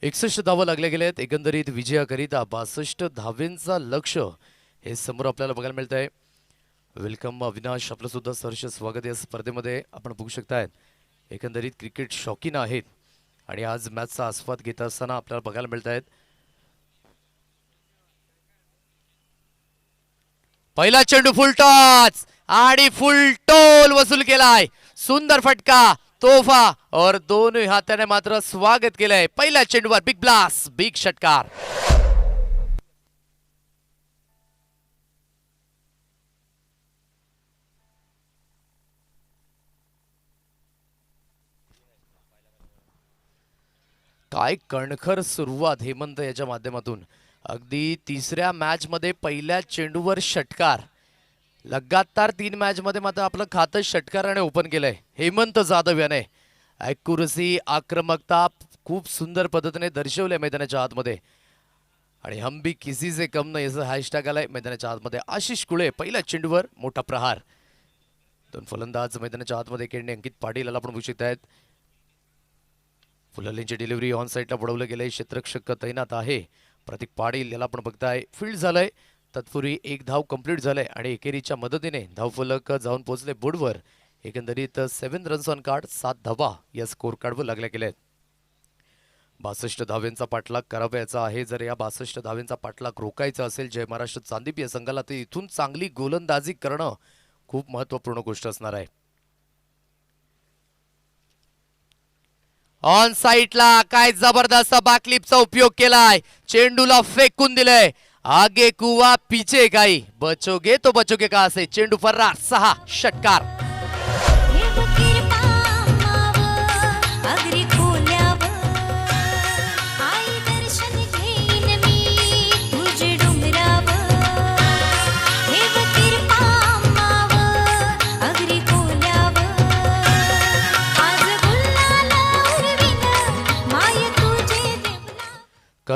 एकसष्ट धावा लागल्या गेल्यात. एकंदरीत विजयाकरिता 62 धावेंचा लक्ष हे समोर आपल्याला बघायला मिळत आहे. वेलकम अविनाश, आपलं सुद्धा सहर्ष स्वागत या स्पर्धेमध्ये. आपण बघू शकताय एकंदरीत क्रिकेट शौकीन आहेत आणि आज मॅचचा आस्वाद घेत असताना आपल्याला बघायला मिळत आहेत. पहिला चेंडू फुल टॉच आणि फुल टोल वसूल केलाय. सुंदर फटका, तोहफा और दोनों हाताने मात्र स्वागत केलंय. पहिल्या चेंडूवर बिग ब्लास्ट, बिग षटकार. काय कणखर सुरुवात हेमंत याच्या माध्यमातून. अगदी तिसऱ्या मॅच मध्ये पहिल्या चेंडूवर षटकार. लगातार 3 मॅच मध्ये मात्र आपलं खातं षटकाराने ओपन केलंय हेमंत जाधव याने. ॲक्युरसी, आक्रमकता खूप सुंदर पद्धतीने दर्शवले मैदानाच्या आतमध्ये. आणि हम भी किसी से कम नाही असं हॅशटॅग आलाय मैदानाच्या आतमध्ये. आशिष कुळे पहिल्या चेंडूवर मोठा प्रहार. दोन फलंदाज मैदानाच्या आतमध्ये खेळणे. अंकित पाटील याला आपण बघू शकतायत. फुललेंची डिलिव्हरी ऑन साईडला बुडवलं गेलंय. क्षेत्ररक्षक तैनात आहे. प्रतीक पाटील याला आपण बघताय. फील्ड झालंय. तत्पूर्वी एक धाव कंप्लीट झालंय आणि एकेरीच्या मदतीने धावफलक जाऊन पोहोचले बोर्डवर. एकंदरीत 7 रन्स ऑन कार्ड, 7 धावा या स्कोर कार्डवर लागल्या गेल्या आहेत. 62 धावेंचा पाठलाग करावयाचा आहे. जर या 62 धावेंचा पाठलाग रोखायचा असेल जय महाराष्ट्र चांदीप या संघाला, तर इथून चांगली गोलंदाजी करणं खूप महत्त्वपूर्ण गोष्ट असणार आहे. ऑन साइडला काय जबरदस्त बाकलिपचा उपयोग केलाय. चेंडूला फेकून दिलंय. आगे कुवा पीछे गाई, बचोगे तो बचोगे का असे. चेंडू फर्रार, 6 षटकार.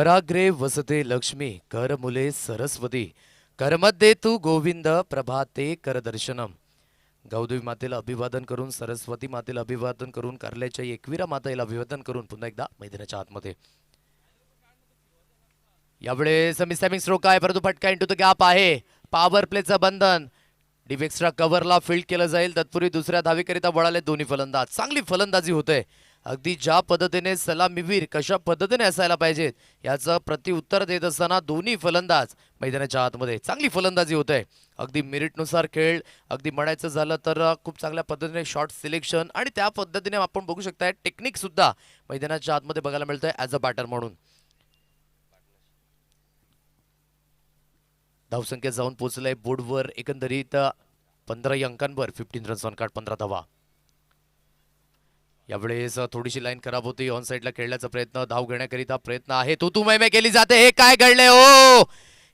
कराग्रे वसते लक्ष्मी कर मुले सरस्वती करमध्ये तू गोविंद प्रभाते कर दर्शनम. गौदेवी मातेला अभिवादन करून, सरस्वती मातेला अभिवादन करून, कार्ल्याच्या एकविरा मातेला अभिवादन करून पुन्हा एकदा मैदानाच्या आतमध्ये. यावेळेस मिसॅमिंग स्ट्रोक आहे परंतु फटका इंटू द गॅप आहे. पॉवर प्लेचं बंधन. डीप एक्स्ट्रा कव्हरला फील्ड केलं जाईल. तत्पूर्वी दुसऱ्या धावेकरिता वळाले दोन्ही फलंदाज. चांगली फलंदाजी होते. अगदी ज्या पद्धतीने सलामीवीर कशा पद्धतीने असायला पाहिजेत याचं प्रत्युत्तर देत असताना दोन्ही फलंदाज मैदानाच्या आतमध्ये चांगली फलंदाजी होते. अगदी मेरिटनुसार खेळ, अगदी म्हणायचं झालं तर खूप चांगल्या पद्धतीने शॉट सिलेक्शन आणि त्या पद्धतीने आपण बघू शकताय टेक्निक सुद्धा मैदानाच्या आतमध्ये बघायला मिळतंय ॲज अ बॅटर म्हणून. धावसंख्या जाऊन पोहोचलंय बोर्डवर एकंदरीत 15 अंकांवर. 15 रन्स ऑन कार्ड, 15 धावा. यावेळेस थोडीशी लाईन खराब होती. ऑन साईडला खेळण्याचा प्रयत्न, धाव घेण्याकरिता प्रयत्न आहे. तू मैमे केली जाते. हे काय घडले हो.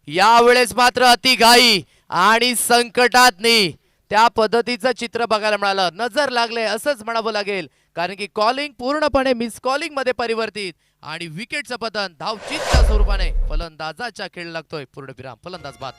यावेळेस मात्र अतिघाई आणि संकटातनी त्या पद्धतीचं चित्र बघायला मिळालं. नजर लागले असंच म्हणावं लागेल, कारण की कॉलिंग पूर्णपणे मिस कॉलिंग मध्ये परिवर्तित आणि विकेटचं पतन धावचीतच्या स्वरूपाने फलंदाजाच्या खेळ लागतोय. पूर्णविराम, फलंदाज बाद.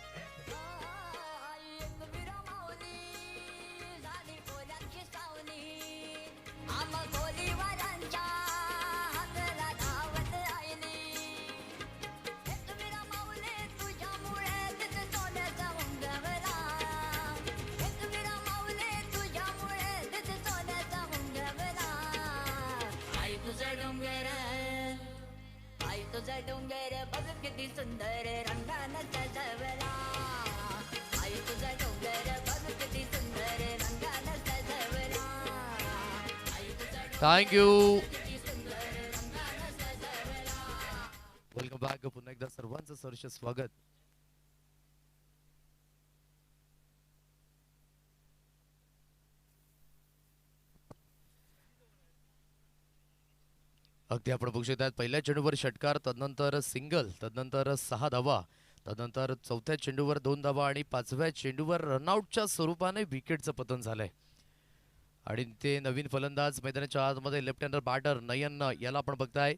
तुझा डोंगर बघ किती सुंदर रंगानं सजवला. आई तुझा डोंगर बघ किती सुंदर रंगानं सजवला. Thank you. Welcome back. पुन्हा एकदा सर्वांचं सहर्ष स्वागत. अगदी आपण बघू शकतात पहिल्या चेंडूवर षटकार, तदनंतर सिंगल, तदनंतर 6 धावा, तदनंतर चौथ्या चेंडूवर 2 धावा आणि 5व्या चेंडूवर रनआउटच्या स्वरूपाने विकेटचं पतन झालंय. आणि ते नवीन फलंदाज मैदानाच्या आतमध्ये लेफ्ट हँडर बॅटर नयन याला आपण बघताय.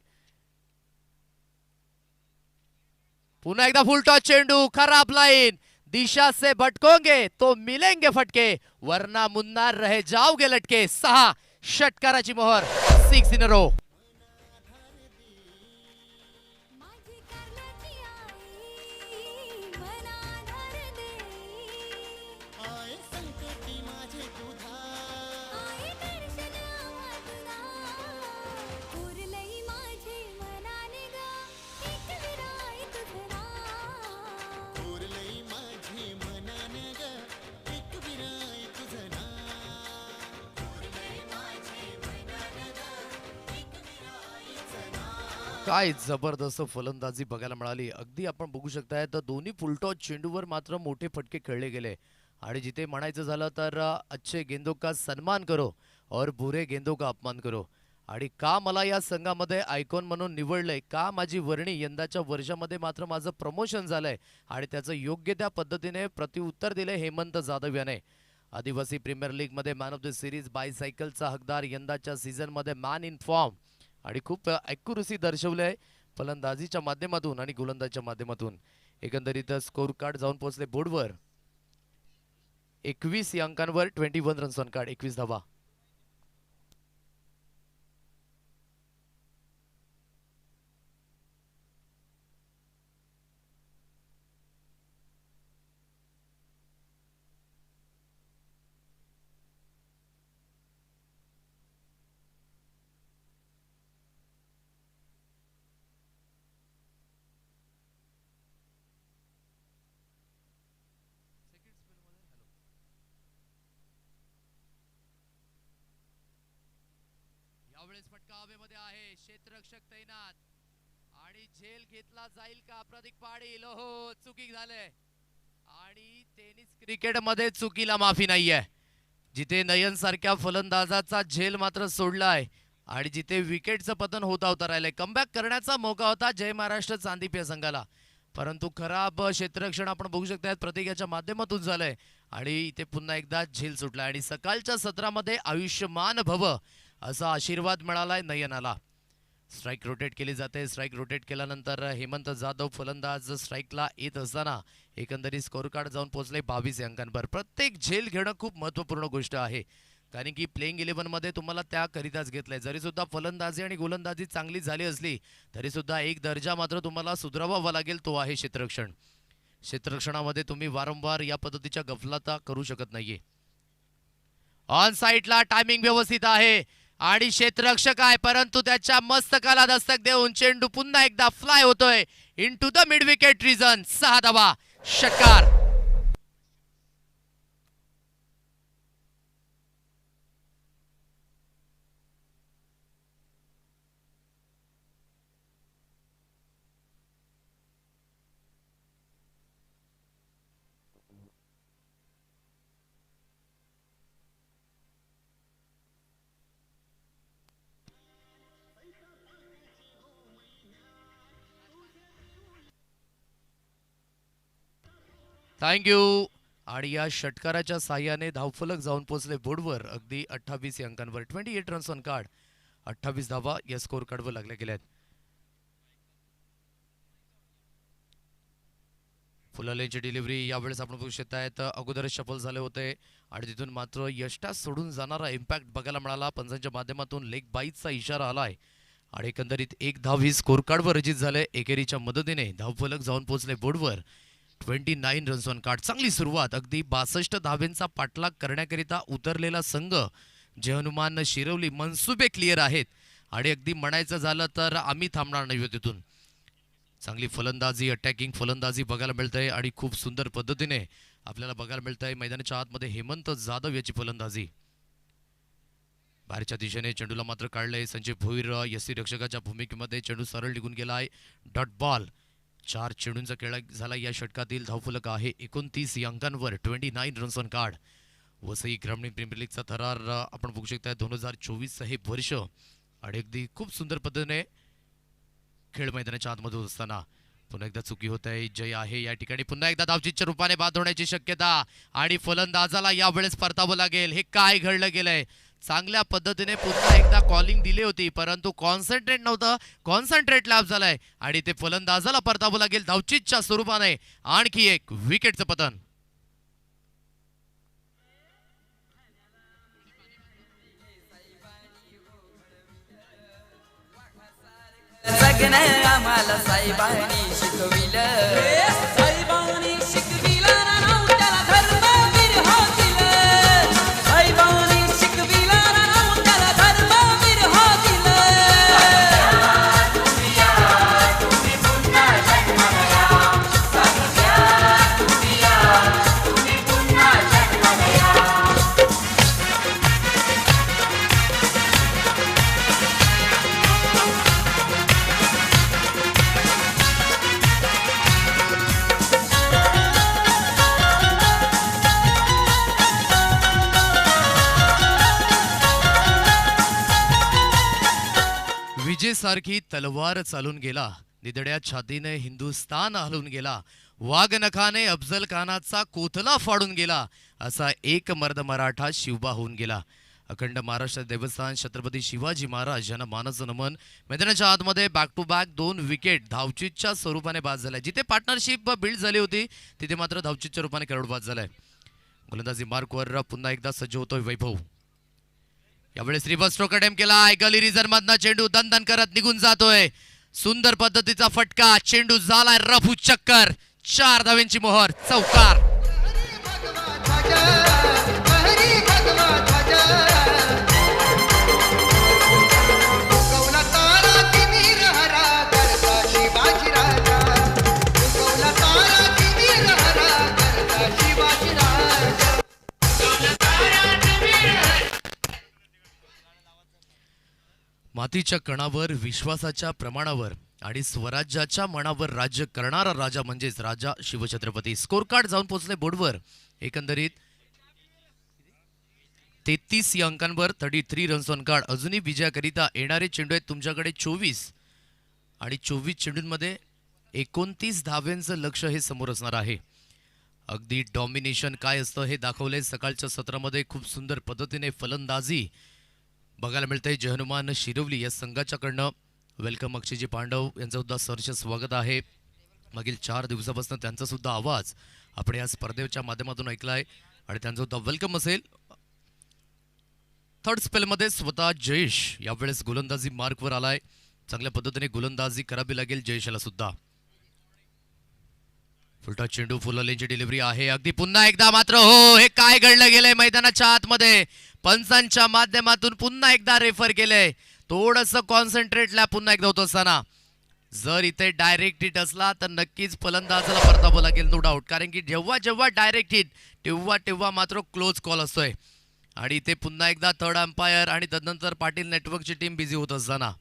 पुन्हा एकदा फुल टॉस चेंडू, खराब लाईन. दिशा से भटकोगे तो मिलेंगे फटके, वरना मुन्ना रहे जाओगे लटके. 6 षटकाराची मोहर. 6 इन अ रो. काय जबरदस्त फलंदाजी बघायला मिळाली. अगदी आपण बघू शकताय तर दोन्ही फुलटॉस चेंडूवर मात्र मोठे फटके खेळले गेले. आणि जिथे म्हणायचं झालं तर अच्छे गेंदों का सन्मान करो और बुरे गेंदों का अपमान करो. आणि का मला या संघामध्ये आयकॉन म्हणून निवडलंय, का माझी वर्णी यंदाच्या वर्षामध्ये मात्र माझं प्रमोशन झालंय आणि त्याचं योग्य त्या पद्धतीने प्रत्युत्तर दिलंय हेमंत जाधव याने. आदिवासी प्रीमियर लीग मध्ये मॅन ऑफ द सिरीज, बायसायकलचा हकदार, यंदाच्या सीझन मध्ये मॅन इन फॉर्म आणि खूप ॲक्युरसी दर्शवलंय फलंदाजीच्या माध्यमातून आणि गोलंदाजीच्या माध्यमातून. एकंदरीत स्कोर कार्ड जाऊन पोहोचले बोर्डवर 21 अंकांवर. 21 रन्स ऑन कार्ड, 21 धावा. यावेळेस फटका हवेमध्ये आहे. क्षेत्ररक्षक तैनात आणि झेल घेतला जाईल का प्रतीक पाटील. हो, चुकी झाले. आणि टेनिस क्रिकेट मध्ये चुकीला माफी नाहीये. जिथे नयन सारख्या फलंदाजाचा झेल मात्र सोडलाय आणि जिथे विकेटचं पतन होता राहिलंय. कमबॅक करण्याचा मौका होता जय महाराष्ट्र चांदीप्या संघाला, परंतु खराब क्षेत्ररक्षण आपण बघू शकता प्रतीकाच्या माध्यमातून झालंय आणि इथे पुन्हा एकदा झेल सुटला. आणि सकाळच्या सत्रामध्ये आयुष्यमान भव असा आशीर्वाद मिळालाय नयनाला. स्ट्राईक रोटेट केली जाते. स्ट्राईक रोटेट केल्यानंतर हेमंत जाधव फलंदाज स्ट्राईकला येत असताना एकंदरीत स्कोर कार्ड जाऊन पोहोचले 22 अंकांवर. प्रत्येक झेल घेणं खूप महत्त्वपूर्ण गोष्ट आहे, कारण की प्लेइंग 11 मध्ये तुम्हाला त्याकरिताच घेतलंय. जरी सुद्धा फलंदाजी आणि गोलंदाजी चांगली झाली असली तरी सुद्धा एक दर्जा मात्र तुम्हाला सुधारावा लागेल, तो आहे क्षेत्ररक्षण. क्षेत्ररक्षणामध्ये तुम्ही वारंवार या पद्धतीच्या गफलता करू शकत नाहीये. ऑन साईडला टायमिंग व्यवस्थित आहे आणि क्षेत्ररक्षक आहे, परंतु त्याच्या मस्तकाला दस्तक देऊन चेंडू पुन्हा एकदा फ्लाय होतोय into the mid wicket region. 6 धावा, षटकार. थँक्यू. आणि या षटकाराच्या साह्याने धावफलक जाऊन पोहोचले बोर्डवर अगदी 28 अंकांवर. 28 रन्स ऑन कार्ड, 28 धावा या स्कोर कार्डवर लागल्या गेल्यात. फुलालेची डिलिव्हरी यावेळेस आपण बघू शकतायत. अगोदरच शफल झाले होते आणि तिथून मात्र यष्टा सोडून जाणारा इम्पॅक्ट बघायला मिळाला. पंचांच्या माध्यमातून लेग बाईटचा इशारा आलाय आणि एकंदरीत एक धाव ही स्कोर कार्डवर रचित झाले. एकेरीच्या मदतीने धावफलक जाऊन पोहोचले बोर्डवर. 29 रन्स ऑन कार्ड. चांगली सुरुवात. अगदी 62 धावेंचा पाठलाग करण्याकरिता उतरलेला संघ जे हनुमान शिरवली. मनसुबे क्लिअर आहेत आणि अगदी म्हणायचं झालं तर आम्ही थांबणार नाही तिथून. चांगली फलंदाजी, अटॅकिंग फलंदाजी बघायला मिळतंय आणि खूप सुंदर पद्धतीने आपल्याला बघायला मिळतंय मैदानाच्या आतमध्ये हेमंत जाधव याची फलंदाजी. बाहेरच्या दिशेने चेंडूला मात्र काढलंय. संजय भोईर यष्टीरक्षकाच्या भूमिकेमध्ये चेंडू सरळ निघून गेलाय. Dot ball. 4 चेंडूंचा खेळ झाला. या षटकातील धावफलक आहे 29 अंकांवर. 29 रन्स ऑन कार्ड. वसई ग्रामीण प्रीमियर लीगचा थरार आपण बघू शकता. 2024 हे वर्ष आणि अगदी खूप सुंदर पद्धतीने खेळ मैदानाच्या आतमध्ये असताना पुन्हा एकदा चुकी होत आहे. जय आहे या ठिकाणी. पुन्हा एकदा धावचीच्या रूपाने बाद होण्याची शक्यता आणि फलंदाजाला यावेळेस परतावं लागेल. हे काय घडलं गेलंय. चांगल्या पद्धतीने पुन्हा एकदा कॉलिंग दिली होती, परंतु कॉन्सन्ट्रेट नव्हतं. कॉन्सन्ट्रेट लॅप झालाय आणि ते फलंदाजाला परतावं लागेल धावचीच्या स्वरूपाने. आणखी एक विकेटचं पतन. जगणं आम्हाला साईबांनी शिकविलं. साईबांनी शिकविलं नाव त्याला धर्मवीर होतील. साईबांनी शिकविलं नाव त्याला धर्मवीर होतील. तुम्ही पुन्हा जन्माला तुम्ही पुन्हा जन्माला. विजेसारखी तलवार चालून गेला. निधड्या छातीने हिंदुस्थान हलून गेला. वाघनखाने अफजल खानाचा कोथला फाडून गेला. असा एक मर्द मराठा शिवबा होऊन गेला. अखंड महाराष्ट्र देवस्थान छत्रपती शिवाजी महाराज यांना मानाचं नमन. मैदानाच्या आतमध्ये बॅक टू बॅक 2 विकेट धावचीच्या स्वरूपाने बाद झाल्या. जिथे पार्टनरशिप बिल्ड झाली होती तिथे मात्र धावचीच्या रूपाने खेळाडू बाद झालाय. गोलंदाजी मार्कवर पुन्हा एकदा सज्ज होतोय वैभव. यावेळेस रिव्हर्स स्ट्रोक अटेम्प्ट केलाय. गली रिझन मधनं चेंडू दणदण करत निघून जातोय. सुंदर पद्धतीचा फटका. चेंडू झालाय रफू चक्कर. 4 धावेंची मोहर. चौकार. मातीच्या कणावर, विश्वासाच्या प्रमाणावर आणि स्वराज्याच्या मनावर राज्य करणारा राजा म्हणजेच राजा शिवछत्रपती. स्कोर कार्ड जाऊन पोहोचले बोर्डवर. एकंदरीत 33 या अंकांवर 33 रन्स ऑन कार्ड. अजूनही विजयाकरिता येणारे चेंडू आहेत तुमच्याकडे 24 आणि 24 चेंडूंमध्ये 29 धाव्यांचं लक्ष हे समोर असणार आहे. अगदी डॉमिनेशन काय असतं हे दाखवले सकाळच्या सत्रामध्ये. खूप सुंदर पद्धतीने फलंदाजी बघायला मिळते. जय हनुमान शिरवली या संघाच्याकडनं वेलकम अक्षयजी पांडव यांचं सुद्धा सहर्ष स्वागत आहे. मागील 4 दिवसापासून त्यांचा सुद्धा आवाज आपण या स्पर्धेच्या माध्यमातून ऐकलाय आणि त्यांचा सुद्धा वेलकम असेल. थर्ड स्पेलमध्ये स्वतः जयेश यावेळेस गोलंदाजी मार्कवर आलाय. चांगल्या पद्धतीने गोलंदाजी करावी लागेल जयेशला सुद्धा. फुलटा चेंडू फुललेची डिलिव्हरी आहे. अगदी पुन्हा एकदा मात्र हो, हे काय घडलं गेलंय मैदानाच्या आतमध्ये. पंचांच्या माध्यमातून पुन्हा एकदा रेफर केलंय. थोडंसं कॉन्सन्ट्रेटला पुन्हा एकदा होत असताना जर इथे डायरेक्ट हिट असला तर नक्कीच फलंदाजाला परतावं लागेल, नो डाऊट. कारण की जेव्हा जेव्हा डायरेक्ट हिट तेव्हा मात्र क्लोज कॉल असतोय. आणि इथे पुन्हा एकदा थर्ड अंपायर आणि तदनंतर पाटील नेटवर्कची टीम बिझी होत असताना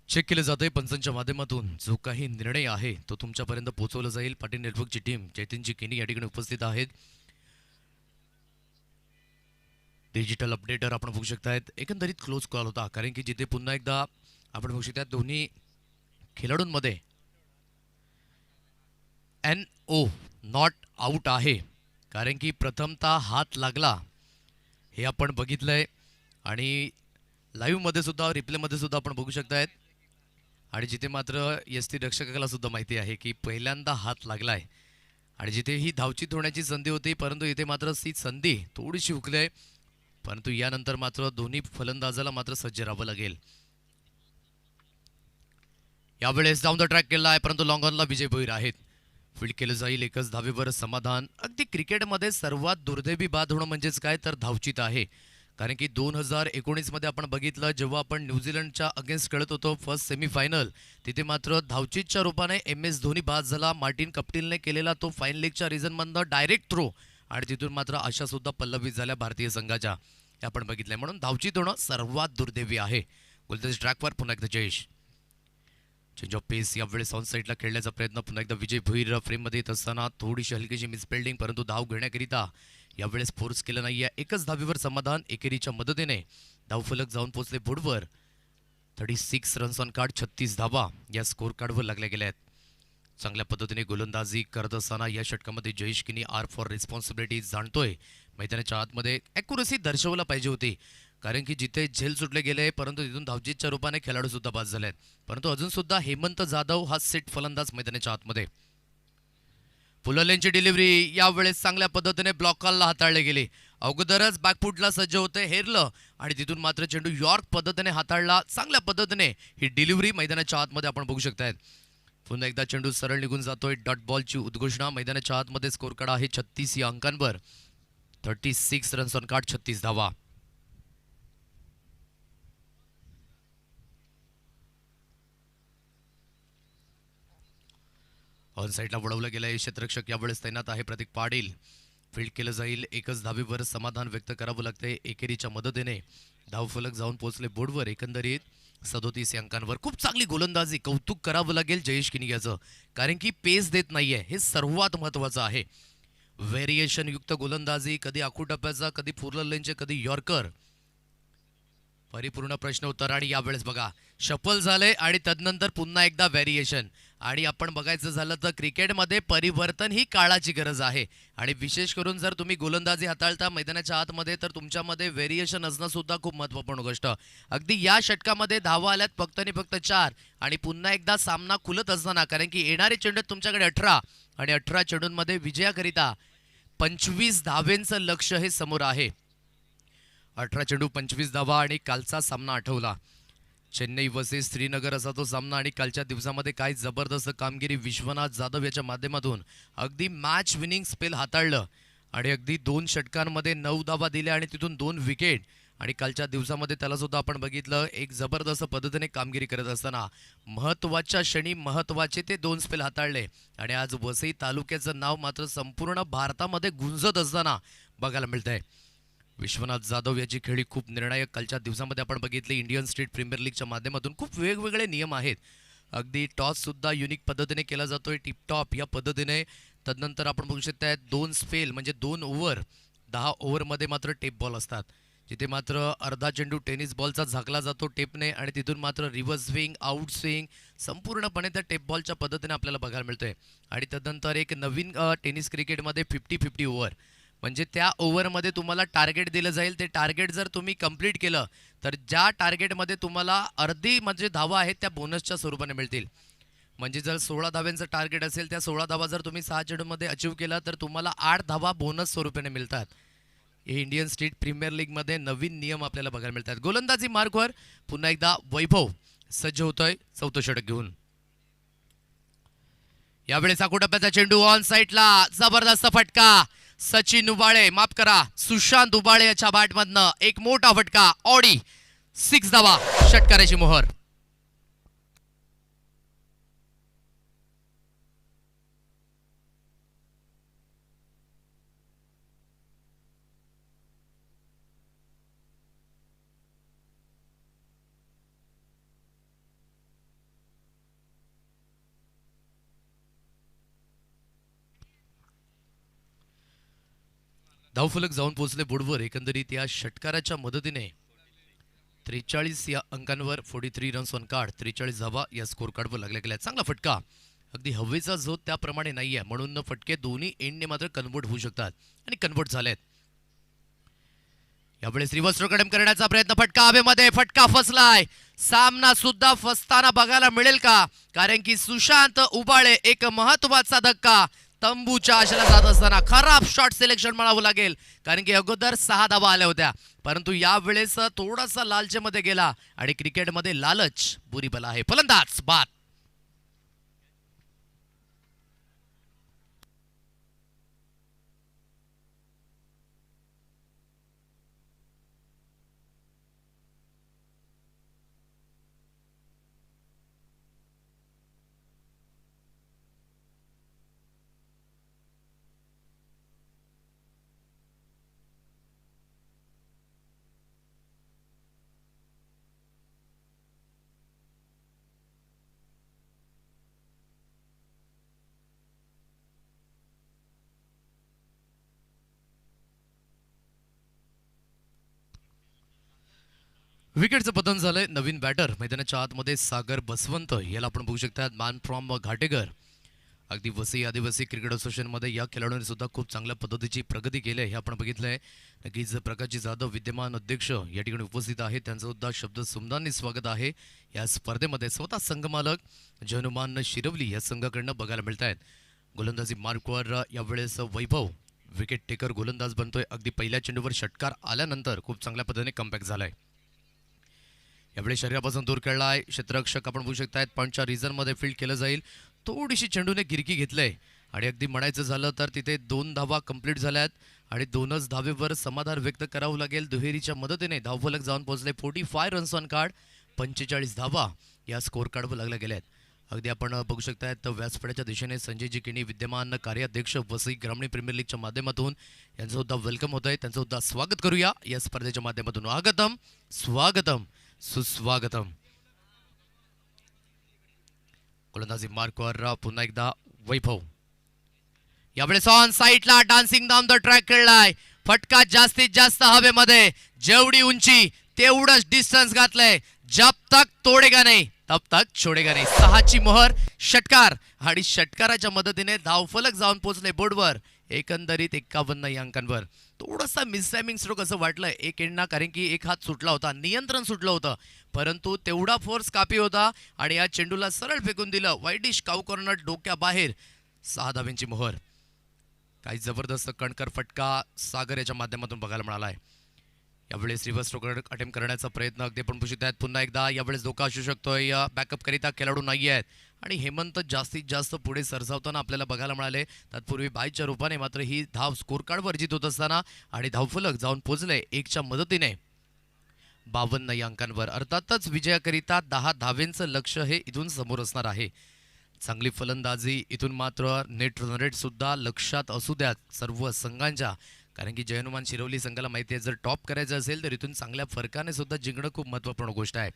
चेक केलं जातंय पंचांच्या माध्यमातून. जो काही निर्णय आहे तो तुमच्यापर्यंत पोहोचवला जाईल. पाटील नेटवर्कची टीम चैतन्यजी किनी या ठिकाणी उपस्थित आहेत. डिजिटल अपडेटर आपण बघू शकतायत. एकंदरीत क्लोज कॉल होता कारण की जिथे पुन्हा एकदा आपण बघू शकता दोन्ही खेळाडूंमध्ये NO नॉट आउट आहे. कारण की प्रथमतः हात लागला हे आपण बघितलंय आणि लाईव्हमध्ये सुद्धा रिप्लेमध्ये सुद्धा आपण बघू शकतायत. आणि जिथे मात्र यष्टी रक्षकाला सुद्धा माहिती आहे की पहिल्यांदा हात लागलाय आणि जिथे ही धावचीत होण्याची संधी होती परंतु इथे मात्र ती संधी थोडीशी हुकली आहे. परंतु यानंतर मात्र दोन्ही फलंदाजाला मात्र सज्ज राहावं लागेल. यावेळेस डाऊन द ट्रॅक केला आहे परंतु लॉंग ऑनला विजय भोईर आहेत. फील्ड केलं जाईल. एकच धावेवर समाधान. अगदी क्रिकेटमध्ये सर्वात दुर्दैवी बाद होणं म्हणजेच काय तर धावचीत आहे. कारण की 2019 मध्ये आपण बघितलं जेव्हा आपण न्यूझीलंडच्या अगेन्स्ट खेळत होतो फर्स्ट सेमीफायनल, तिथे मात्र धावचीतच्या रूपाने MS धोनी बाद झाला. मार्टिन कप्टिलने केलेला तो फाईन लेगच्या रिझनमधनं डायरेक्ट थ्रो आणि तिथून मात्र आशा सुद्धा पल्लवित झाल्या भारतीय संघाच्या. हे आपण बघितलंय. म्हणून धावचीत होणं सर्वात दुर्दैवी आहे. गोलंदाजी ट्रॅकवर पुन्हा एकदा जयेश. चेंज ऑफ पेस यावेळेस ऑन साईडला खेळण्याचा प्रयत्न. पुन्हा एकदा विजय भोईर फ्रेममध्ये येत असताना थोडीशी हलकीशी मिसफिल्डिंग परंतु धाव घेण्याकरिता यावेळेस फोर्स केलं नाहीये. एकच धावेवर समाधान. एकेरीच्या मदतीने धावफलक जाऊन पोहोचले बोर्डवर. 36 रन्स ऑन कार्ड, 36 धावा या स्कोर कार्डवर लागल्या गेल्या आहेत. चांगल्या पद्धतीने गोलंदाजी करत असताना या षटकामध्ये जयेश किनी आर फॉर रिस्पॉन्सिबिलिटी जाणतोय. मैदानाच्या आतमध्ये ॲक्युरसी दर्शवला पाहिजे होती कारण की जिथे झेल सुटले गेले परंतु तिथून धावचीतच्या रूपाने खेळाडू सुद्धा बाद झाले आहेत. परंतु अजून सुद्धा हेमंत जाधव हा सेट फलंदाज मैदानाच्या आतमध्ये. फुललेंची डिलिव्हरी यावेळेस चांगल्या पद्धतीने ब्लॉक कॉलला हाताळले गेले. अगोदरच बॅकफुटला सज्ज होते, हेरलं आणि तिथून मात्र चेंडू यॉर्क पद्धतीने हाताळला. चांगल्या पद्धतीने ही डिलिव्हरी मैदानाच्या आतमध्ये आपण बघू शकतायत. पुन्हा एकदा चेंडू सरळ निघून जातोय. डॉट बॉलची उद्घोषणा. मैदानाच्या आतमध्ये स्कोर कार्ड आहे 36 या अंकांवर. 36 रन्स ऑन कार्ड, 36 धावा. ऑन साईडला वळवलं गेलंय. क्षेत्ररक्षक यावेळेस तैनात आहे प्रतीक पाटील. फील्ड केलं जाईल. एकच धावेवर समाधान व्यक्त करावं लागतंय. एकेरीच्या मदतीने धावफलक जाऊन पोहोचले बोर्डवर. एकंदरीत 37 अंकांवर. खूप चांगली गोलंदाजी. कौतुक करावं लागेल जयेश किनी याचं कारण की पेस देत नाहीये हे सर्वात महत्वाचं आहे. व्हेरिएशन युक्त गोलंदाजी. कधी आखूटप्प्याचा, कधी फुललेंचे, कधी यॉर्कर. परिपूर्ण प्रश्न उत्तर. आणि यावेळेस बघा शफल झाले आणि तदनंतर पुन्हा एकदा व्हेरिएशन. आणि आपण बघायचं झालं तर क्रिकेटमध्ये परिवर्तन ही काळाची गरज आहे आणि विशेष करून जर तुम्ही गोलंदाजी हाताळता मैदानाच्या आतमध्ये तर तुमच्यामध्ये व्हेरिएशन असणं सुद्धा खूप महत्त्वपूर्ण गोष्ट. अगदी या षटकामध्ये धावा आल्यात फक्त आणि फक्त 4 आणि पुन्हा एकदा सामना खुलत असताना कारण की येणारे चेंडू तुमच्याकडे 18 आणि 18 चेंडूंमध्ये विजयाकरिता 25 धावेंचं लक्ष हे समोर आहे. 18 चेंडू 25 धावा आणि कालचा सामना आठवला. चेन्नई वर्सेस श्रीनगर असा तो सामना आणि कालच्या दिवसामध्ये काय जबरदस्त कामगिरी विश्वनाथ जाधव याच्या माध्यमातून अगदी मॅच विनिंग स्पेल हाताळलं आणि अगदी 2 षटकांमध्ये 9 धावा दिल्या आणि तिथून 2 विकेट आणि कालच्या दिवसामध्ये त्याला सुद्धा आपण बघितलं एक जबरदस्त पद्धतीने कामगिरी करत असताना महत्त्वाच्या क्षणी महत्त्वाचे ते 2 स्पेल हाताळले आणि आज वसई तालुक्याचं नाव मात्र संपूर्ण भारतामध्ये गुंजत असताना बघायला मिळतंय. विश्वनाथ जाधव याची खेळी खूप निर्णायक कालच्या दिवसामध्ये आपण बघितली. इंडियन स्टेट प्रीमियर लीगच्या माध्यमातून खूप वेगवेगळे नियम आहेत. अगदी टॉससुद्धा युनिक पद्धतीने केला जातोय टिपटॉप या पद्धतीने. तदनंतर आपण बघू शकता 2 स्पेल म्हणजे 2 ओव्हर 10 ओव्हरमध्ये मात्र टेप बॉल असतात, जिथे मात्र अर्धा चेंडू टेनिस बॉलचा झाकला जातो टेपने आणि तिथून मात्र रिव्हर्स स्विंग आउट स्विंग संपूर्णपणे त्या टेप बॉलच्या पद्धतीने आपल्याला बघायला मिळतोय. आणि तदनंतर एक नवीन टेनिस क्रिकेटमध्ये 50-50 ओव्हर म्हणजे त्या ओव्हरमध्ये तुम्हाला टार्गेट दिलं जाईल. ते टार्गेट जर तुम्ही कंप्लीट केलं तर ज्या टार्गेटमध्ये तुम्हाला अर्धी म्हणजे धावा आहेत त्या बोनसच्या स्वरूपाने मिळतील. म्हणजे जर 16 धाव्यांचं टार्गेट असेल त्या 16 धावा जर तुम्ही 6 चेंडूमध्ये अचीव केला तर तुम्हाला 8 धावा बोनस स्वरूपाने मिळतात. हे इंडियन स्टेट प्रीमियर लीगमध्ये नवीन नियम आपल्याला बघायला मिळतात. गोलंदाजी मार्कवर पुन्हा एकदा वैभव सज्ज होतोय 4थं षटक घेऊन. यावेळेस साकुटप्प्याचा चेंडू ऑन साईडला जबरदस्त फटका. सचिन उबाळे माफ करा सुशांत उबाळे याच्या बॅटमधनं एक मोठा फटका. ऑडी 6 धावा षटकाराची मोहर. धावफलक जाऊन पोहोचले बोर्डवर. एकंदरीत या षटकाराच्या मदतीने 43 या अंकांवर 43 रन्स ऑन कार्ड 43 धावा या स्कोर कार्डवर लागल्या गेल्या. चांगला फटका. अगदी हवेचा झोत त्याप्रमाणे नाहीये म्हणून फटके दोन्ही एंडने मात्र कन्वर्ट होऊ शकतात आणि कन्वर्ट झालेत. यावेळेस रिव्हर्स रोकडम करण्याचा प्रयत्न. फटका हवेमध्ये. फटका फसलाय. सामना सुद्धा फसताना बघायला मिळेल का? कारण की सुशांत उबाळे एक महत्वाचा धक्का तंबूच्या आशेला जात असताना खराब शॉट सिलेक्शन म्हणावं लागेल. कारण की अगोदर 6 धावा आल्या होत्या परंतु यावेळेस थोडासा लालचेमध्ये गेला आणि क्रिकेटमध्ये लालच बुरी बला आहे. फलंदाज बाद. विकेटचं पतन झालंय. नवीन बॅटर मैदानाच्या आतमध्ये सागर बसवंत याला आपण बघू शकता. Man from Ghatekar. अगदी वसई आदिवासी क्रिकेट असोसिएशनमध्ये या खेळाडूंनी सुद्धा खूप चांगल्या पद्धतीची प्रगती केली आहे हे आपण बघितलंय. नक्कीच प्रकाशजी जाधव विद्यमान अध्यक्ष या ठिकाणी उपस्थित आहेत. त्यांचं सुद्धा शब्द सुमदांनी स्वागत आहे. या स्पर्धेमध्ये स्वतः संघमालक जनुमान शिरवली या संघाकडनं बघायला मिळत आहेत. गोलंदाजी मार्कवर यावेळेस वैभव विकेट टेकर गोलंदाज बनतोय. अगदी पहिल्या चेंडूवर षटकार आल्यानंतर खूप चांगल्या पद्धतीने कमबॅक झालाय. यावेळी शरीरापासून दूर खेळलाय क्षेत्ररक्षक आपण बघू शकतायत. पॉईंटच्या रिझनमध्ये फील्ड केलं जाईल. थोडीशी चेंडूने गिरकी घेतलंय आणि अगदी म्हणायचं झालं तर तिथे 2 धावा कंप्लीट झाल्यात आणि 2च धावेवर समाधान व्यक्त करावं लागेल. दुहेरीच्या मदतीने धावफलक जाऊन पोहोचले. 45 रन्स ऑन कार्ड 45 धावा या स्कोर कार्डवर लागल्या गेल्यात. अगदी आपण बघू शकतायत व्यासपीठाच्या दिशेने संजयजी किणी विद्यमान कार्याध्यक्ष वसई ग्रामीण प्रीमियर लीगच्या माध्यमातून यांचं सुद्धा वेलकम होत आहे. त्यांचं सुद्धा स्वागत करूया या स्पर्धेच्या माध्यमातून. आगतम स्वागतम सुस्वागतम. गोलंदाजी मार्कवर पुन्हा एकदा वैभव. यावेळेस ऑन साईडला डान्सिंग डाऊन द ट्रॅक खेळलाय. फटका जास्तीत जास्त हवेमध्ये. जेवढी उंची तेवढंच डिस्टन्स घातलंय. जब तक तोडेगा नाही तब तक छोडेगा नाही. 6ची मोहर षटकार आणि षटकाराच्या मदतीने धावफलक जाऊन पोहोचले बोर्डवर. एकंदरीत 51 या अंकांवर. थोडासा मिसटायमिंग स्ट्रोक असं वाटलंय एक एंडना कारण की एक हात सुटला होता. नियंत्रण सुटलं होतं परंतु तेवढा फोर्स कापी होता आणि या चेंडूला सरळ फेकून दिलं. वाईडिश काऊ कॉर्नर डोक्याबाहेर. 6 धाव्यांची मोहर. काही जबरदस्त कणकर फटका सागर याच्या माध्यमातून बघायला मिळालाय. यावेळेस रिव्हर्स रोकड अटेम्प्ट करण्याचा प्रयत्न अगदी पण पुशित आहेत. पुन्हा एकदा यावेळेस धोका असू शकतोय. बॅकअप करिता खेळाडू नाही आहेत आणि हेमंत जास्तीत जास्त पुढे सरसावताना आपल्याला बघायला मिळाले. तत्पूर्वी बाईच्या रूपाने मात्र ही धाव स्कोर कार्डवर अर्जित होत असताना आणि धावफलक जाऊन पोहोचले 1च्या मदतीने. 52 या अंकांवर. अर्थातच विजयाकरिता 10 धावेंचं लक्ष हे इथून समोर असणार आहे. चांगली फलंदाजी इथून मात्र नेट रन रेट सुद्धा लक्षात असू द्यात सर्व संघांच्या, कारण की जयनुमान शिरवली संघाला माहिती आहे जर टॉप करायचं असेल तर इथून चांगल्या फरकाने सुद्धा जिंकणं खूप महत्त्वपूर्ण गोष्ट आहे.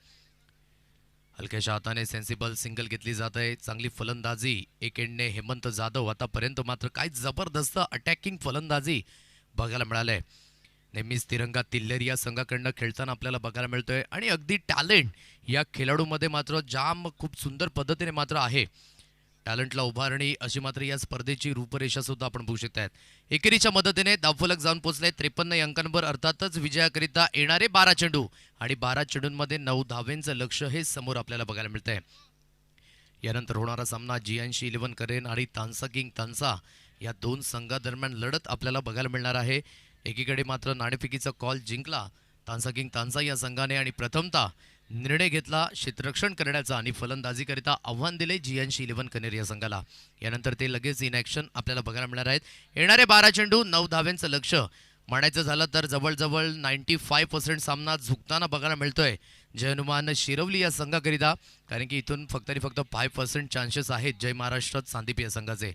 हलक्याशा हाताने सेन्सिबल सिंगल घेतली जात आहे. चांगली फलंदाजी एक एंडने हेमंत जाधव. आतापर्यंत मात्र काय जबरदस्त अटॅकिंग फलंदाजी बघायला मिळालंय. नेहमीच तिरंगा तिल्लेरी या संघाकडनं खेळताना आपल्याला बघायला मिळतोय आणि अगदी टॅलेंट या खेळाडूमध्ये मात्र जाम खूप सुंदर पद्धतीने मात्र आहे. टॅलेंटला उभारणी अशी मात्र या स्पर्धेची रूपरेषा सुद्धा आपण बघू शकतात. एकेरीच्या मदतीने धावफलक जाऊन पोहोचले 53 या अंकांवर. अर्थातच विजयाकरिता येणारे 12 चेंडू आणि 12 चेंडूंमध्ये 9 धावेंचं लक्ष हे समोर आपल्याला बघायला मिळतंय. यानंतर होणारा सामना जियांशी 11 करेन आणि तांसा किंग तांसा या दोन संघादरम्यान लढत आपल्याला बघायला मिळणार आहे. एकीकडे मात्र नाणेफेकीचा कॉल जिंकला तांसा किंग तांसा या संघाने आणि प्रथमतः निर्णय घेतला क्षेत्ररक्षण करण्याचा आणि फलंदाजीकरिता आव्हान दिले जियांशी 11 कनेर या संघाला. यानंतर ते लगेच इन ॲक्शन आपल्याला बघायला मिळणार आहेत. येणारे 12 चेंडू 9 धावेंचं लक्ष म्हणायचं झालं तर जवळजवळ 95% सामना झुकताना बघायला मिळतोय जयनुमान शिरवली या संघाकरिता, कारण की इथून फक्त आणि फक्त 5% चान्सेस आहेत जय महाराष्ट्र सांदीप या संघाचे,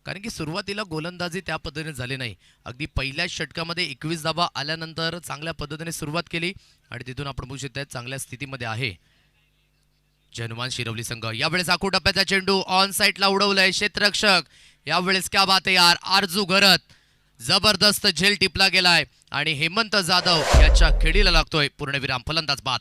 कारण की सुरुवातीला गोलंदाजी त्या पद्धतीने झाली नाही. अगदी पहिल्याच षटकामध्ये 21 धावा आल्यानंतर चांगल्या पद्धतीने सुरुवात केली आणि तिथून आपण बघू शकता चांगल्या स्थितीमध्ये आहे जयनुमान शिरवली संघ. यावेळेस आखू टप्प्याचा चेंडू ऑन साईडला उडवलाय क्षेत्ररक्षक. यावेळेस क्या बात आहे यार, आरजू घरत जबरदस्त झेल टिपला गेलाय आणि हेमंत जाधव याच्या खेळीला लागतोय पूर्णविराम. फलंदाज बाद.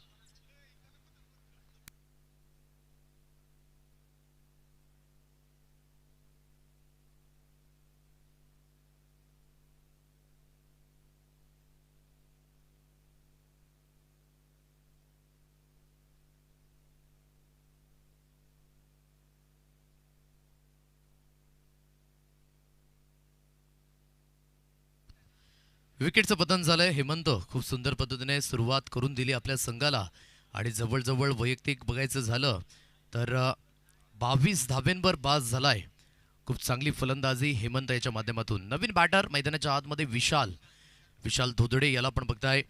विकेटचं पतन झालंय. हेमंत खूप सुंदर पद्धतीने सुरुवात करून दिली आपल्या संघाला आणि जवळजवळ वैयक्तिक बघायचं झालं तर 22 धाब्यांवर बाज झालाय. खूप चांगली फलंदाजी हेमंत याच्या माध्यमातून. नवीन बॅटर मैदानाच्या आतमध्ये विशाल धोदडे याला पण बघताय.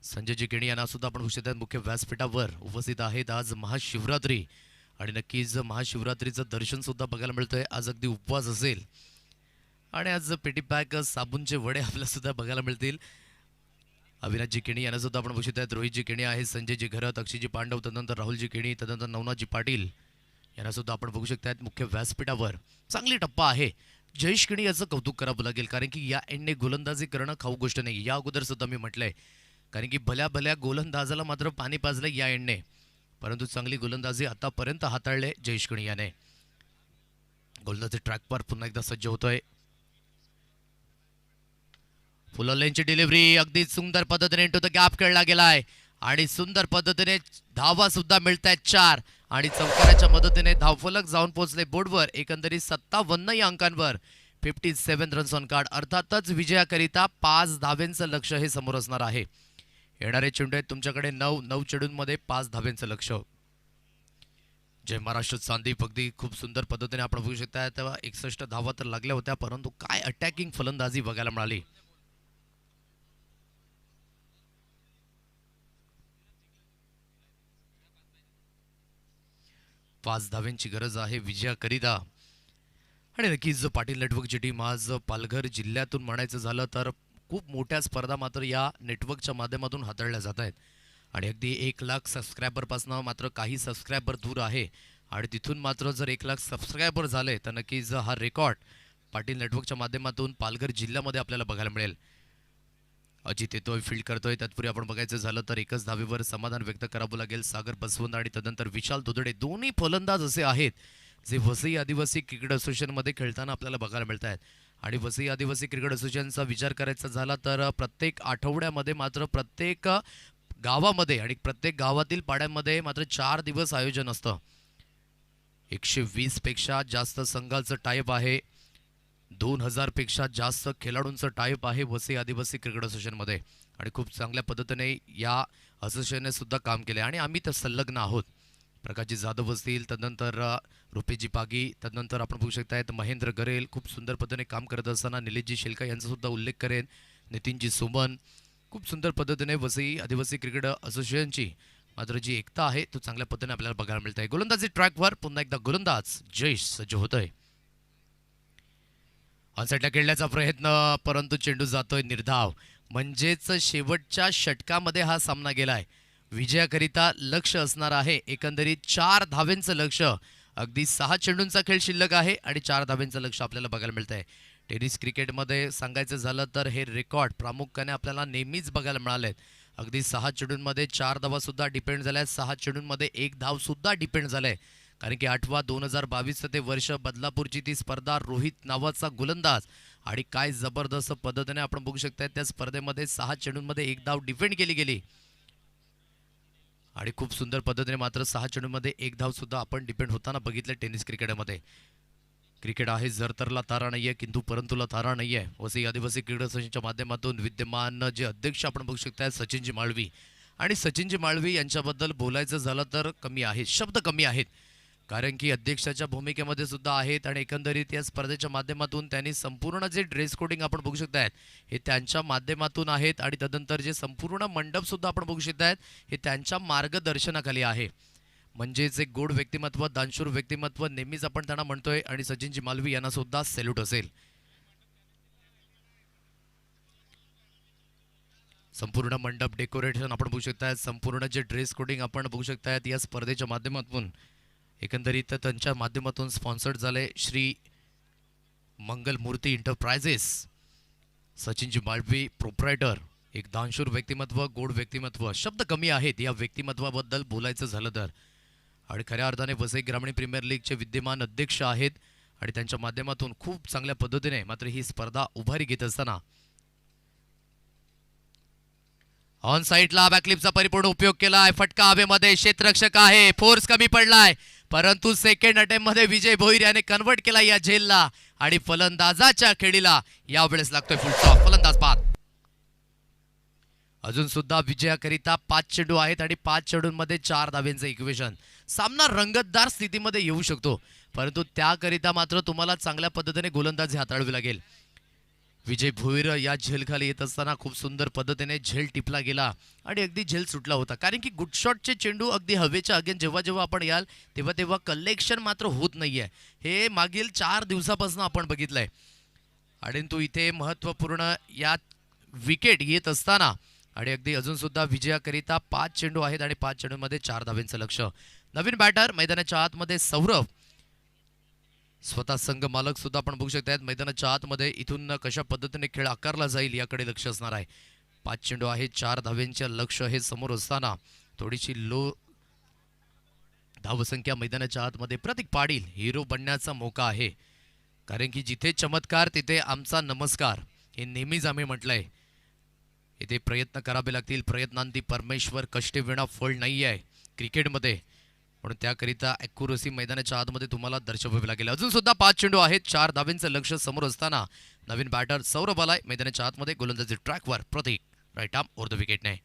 संजयजी केणी यांना सुद्धा आपण बघू शकतात मुख्य व्यासपीठावर उपस्थित आहेत. आज महाशिवरात्री आणि नक्कीच महाशिवरात्रीचं दर्शन सुद्धा बघायला मिळतंय. आज अगदी उपवास असेल आणि आज पेटी पॅक साबूनचे वडे आपल्याला सुद्धा बघायला मिळतील. अविनाशजी केणी यांना सुद्धा आपण बघू शकतात. रोहितजी केणी आहे, संजयजी घरत, अक्षयजी पांडव, तदनंतर राहुलजी केणी, तदनंतर नवनाथजी पाटील यांना सुद्धा आपण बघू शकतात मुख्य व्यासपीठावर. चांगली टप्पा आहे. जयेश केणी याचं कौतुक करावं लागेल, कारण की या एंडने गोलंदाजी करणं खाऊ गोष्ट नाही. या अगोदर सुद्धा मी म्हटलंय, कारण की भल्या गोलंदाजाला मात्र पाणी पाजलंय या एंडने, परंतु चांगली गोलंदाजी आतापर्यंत हाताळले जयेश केणी याने. गोलंदाजी ट्रॅकवर पुन्हा एकदा सज्ज होतोय. फुललेंची डिलिव्हरी अगदी सुंदर पद्धतीने इंटू द गॅप खेळला गेलाय आणि सुंदर पद्धतीने धावा सुद्धा मिळत आहेत 4 आणि चौकाराच्या मदतीने धावफलक जाऊन पोहोचले बोर्डवर. एकंदरीत 57 या अंकांवर 57 रन्स ऑन कार्ड. अर्थातच विजयाकरिता 5 धावेंचं लक्ष हे समोर असणार आहे. येणारे चेंडू आहेत तुमच्याकडे 9 चेंडूंमध्ये 5 धावेंचं लक्ष. जय महाराष्ट्र सांदीप अगदी खूप सुंदर पद्धतीने आपण बघू शकता. तेव्हा 61 धावा तर लागल्या होत्या, परंतु काय अटॅकिंग फलंदाजी बघायला मिळाली. 5 धाव्यांची गरज आहे विजयाकरिता. आणि नक्कीच पाटील नेटवर्कची टीम आज पालघर जिल्ह्यातून म्हणायचं झालं तर खूप मोठ्या स्पर्धा मात्र या नेटवर्कच्या माध्यमातून हाताळल्या जात आहेत आणि अगदी 1 लाख सबस्क्रायबरपासून मात्र काही सबस्क्रायबर दूर आहे आणि तिथून मात्र जर 1 लाख सबस्क्रायबर झाले तर नक्कीच हा रेकॉर्ड पाटील नेटवर्कच्या माध्यमातून पालघर जिल्ह्यामध्ये आपल्याला बघायला मिळेल. अजित येतोय, फील्ड करतोय. तत्पूर्वी आपण बघायचं झालं तर एकच धावेवर समाधान व्यक्त करावं लागेल सागर बसवंत आणि तदनंतर विशाल धोदडे. दोन्ही फलंदाज असे आहेत जे वसई आदिवासी क्रिकेट असोसिएशनमध्ये खेळताना आपल्याला बघायला मिळत आहेत. आणि वसई आदिवासी क्रिकेट असोसिएशनचा विचार करायचा झाला तर प्रत्येक आठवड्यामध्ये मात्र प्रत्येक गावामध्ये आणि प्रत्येक गावातील पाड्यांमध्ये मात्र 4 दिवस आयोजन असतं. 120 पेक्षा जास्त संघाचं टाईप आहे. 2000 पेक्षा जास्त खेळाडूंचं टाईप आहे वसई आदिवासी क्रिकेट असोसिएशनमध्ये आणि खूप चांगल्या पद्धतीने या असोसिएशनने सुद्धा काम केले आणि आम्ही तर संलग्न आहोत. प्रकाशजी जाधव असतील, तदनंतर रुपेजी पागी, तदनंतर आपण बघू शकतायत महेंद्र गरेल खूप सुंदर पद्धतीने काम करत असताना निलेशजी शेलका यांचा सुद्धा उल्लेख करेन. नितीनजी सुमन खूप सुंदर पद्धतीने वसई आदिवासी क्रिकेट असोसिएशनची मात्र जी एकता आहे तो चांगल्या पद्धतीने आपल्याला बघायला मिळत आहे. गोलंदाजी ट्रॅकवर पुन्हा एकदा गोलंदाज जयेश सज्ज होतोय. ऑनसाईडला खेळण्याचा प्रयत्न परंतु चेंडू जातोय निर्धाव. म्हणजेच शेवटच्या षटकामध्ये हा सामना गेलाय. विजयाकरिता लक्ष असणार आहे एकंदरीत 4 धावेंचं लक्ष. अगदी 6 चेंडूंचा खेळ शिल्लक आहे आणि 4 धावेंचं लक्ष आपल्याला बघायला मिळत आहे. टेनिस क्रिकेटमध्ये सांगायचं झालं तर हे रेकॉर्ड प्रामुख्याने आपल्याला नेहमीच बघायला मिळालेत. अगदी 6 चेंडूंमध्ये 4 धावा सुद्धा डिपेंड झाल्या. 6 चेंडूंमध्ये 1 धाव सुद्धा डिपेंड झालाय. कारण की 8वा 2022 ते वर्ष बदलापूरची ती स्पर्धा. रोहित नावाचा गोलंदाज आणि काय जबरदस्त पद्धतीने आपण बघू शकता त्या स्पर्धेमध्ये 6 चेंडूंमध्ये 1 धाव डिफेंड केली गेली आणि खूप सुंदर पद्धतीने मात्र 6 चेंडूंमध्ये 1 धाव सुद्धा आपण डिपेंड होताना बघितलं टेनिस क्रिकेटमध्ये. क्रिकेट आहे जरतरला तारा नाहीये किंतु परंतुला तारा नाहीये. वसई आदिवासी क्रीडा संघाच्या माध्यमातून विद्यमान जे अध्यक्ष आपण बघू शकता सचिनजी माळवी आणि सचिनजी माळवी यांच्याबद्दल बोलायचं झालं तर कमी आहे, शब्द कमी आहेत. कारण की अध्यक्षाच्या भूमिकेमध्ये सुद्धा आहेत आणि एकंदरीत या स्पर्धेच्या माध्यमातून त्यांनी संपूर्ण जे ड्रेस कोडिंग आपण बघू शकतायत हे त्यांच्या माध्यमातून आहेत आणि तदनंतर जे संपूर्ण मंडप सुद्धा आपण बघू शकतायत हे त्यांच्या मार्गदर्शनाखाली आहे. म्हणजेच एक गोड व्यक्तिमत्व, दानशूर व्यक्तिमत्व नेहमीच आपण त्यांना म्हणतोय आणि सचिनजी मालवी यांना सुद्धा सॅल्यूट असेल. संपूर्ण मंडप डेकोरेशन आपण बघू शकताय, संपूर्ण जे ड्रेस कोडिंग आपण बघू शकतायत या स्पर्धेच्या माध्यमातून एकंदरीत त्यांच्या माध्यमातून स्पॉन्सर्ड झाले श्री मंगल मूर्ती इंटरप्राइजेस. सचिनजी माळवी प्रोप्रायटर, एक दानशूर व्यक्तिमत्व, गोड व्यक्तिमत्व, शब्द कमी आहेत या व्यक्तिमत्वाबद्दल बोलायचं झालं तर. आणि खऱ्या अर्थाने वसई ग्रामीण प्रीमियर लीगचे विद्यमान अध्यक्ष आहेत आणि त्यांच्या माध्यमातून खूप चांगल्या पद्धतीने मात्र ही स्पर्धा उभारी घेत असताना ऑन साईडला बॅकलिपचा परिपूर्ण उपयोग केलाय. फटका हवेमध्ये, क्षेत्ररक्षक आहे, फोर्स कमी पडलाय परंतु सेकंड अटेम्प्ट मध्ये विजय भोईर याने कन्वर्ट केला या झेलला आणि फलंदाजाच्या खेळीला यावेळेस लागतोय फुल स्टॉप. फलंदाज बाद. अजून सुद्धा विजयाकरिता 5 चेंडू आहेत आणि 5 चेंडूंमध्ये 4 धावेंचं इक्वेशन. सामना रंगतदार स्थितीमध्ये येऊ शकतो परंतु त्याकरिता मात्र तुम्हाला चांगल्या पद्धतीने गोलंदाजी हाताळावी लागेल. विजय भोईर या झेलखाली येत असताना खूप सुंदर पद्धतीने झेल टिपला गेला आणि अगदी झेल सुटला होता. कारण की गुड शॉटचे चेंडू अगदी हवेच्या अगेन जेव्हा जेव्हा आपण याल तेव्हा तेव्हा कलेक्शन मात्र होत नाहीये. हे मागील 4 दिवसापासून आपण बघितलंय आणि तो इथे महत्त्वपूर्ण या विकेट येत असताना आणि अगदी अजून सुद्धा विजयाकरिता 5 चेंडू आहेत आणि 5 चेंडूंमध्ये 4 धावेंचं लक्ष. नवीन बॅटर मैदानाच्या आतमध्ये सौरभ, स्वतः संघ मालक सुद्धा आपण बघू शकतात मैदानाच्या आतमध्ये. इथून कशा पद्धतीने खेळ आकारला जाईल याकडे लक्ष असणार आहे. 5 चेंडू आहेत, 4 धावेंचे लक्ष हे समोर असताना थोडीशी लो धावसंख्या मैदानाच्या आतमध्ये. प्रतीक पाटील हिरो बनण्याचा मौका आहे कारण की जिथे चमत्कार तिथे आमचा नमस्कार हे नेहमीच आम्ही म्हटलंय. इथे प्रयत्न करावे लागतील, प्रयत्नांती परमेश्वर, कष्टविना फळ नाही आहे क्रिकेटमध्ये. म्हणून त्याकरिता ॲक्युरसी मैदानाच्या आतमध्ये तुम्हाला दर्शवावी लागेल. अजून सुद्धा 5 चेंडू आहेत, 4 धावेंचं लक्ष समोर असताना नवीन बॅटर सौरभ आलाय मैदानाच्या आतमध्ये. गोलंदाजी ट्रॅकवर प्रतीक राईट आर्म ओव्हर द विकेटने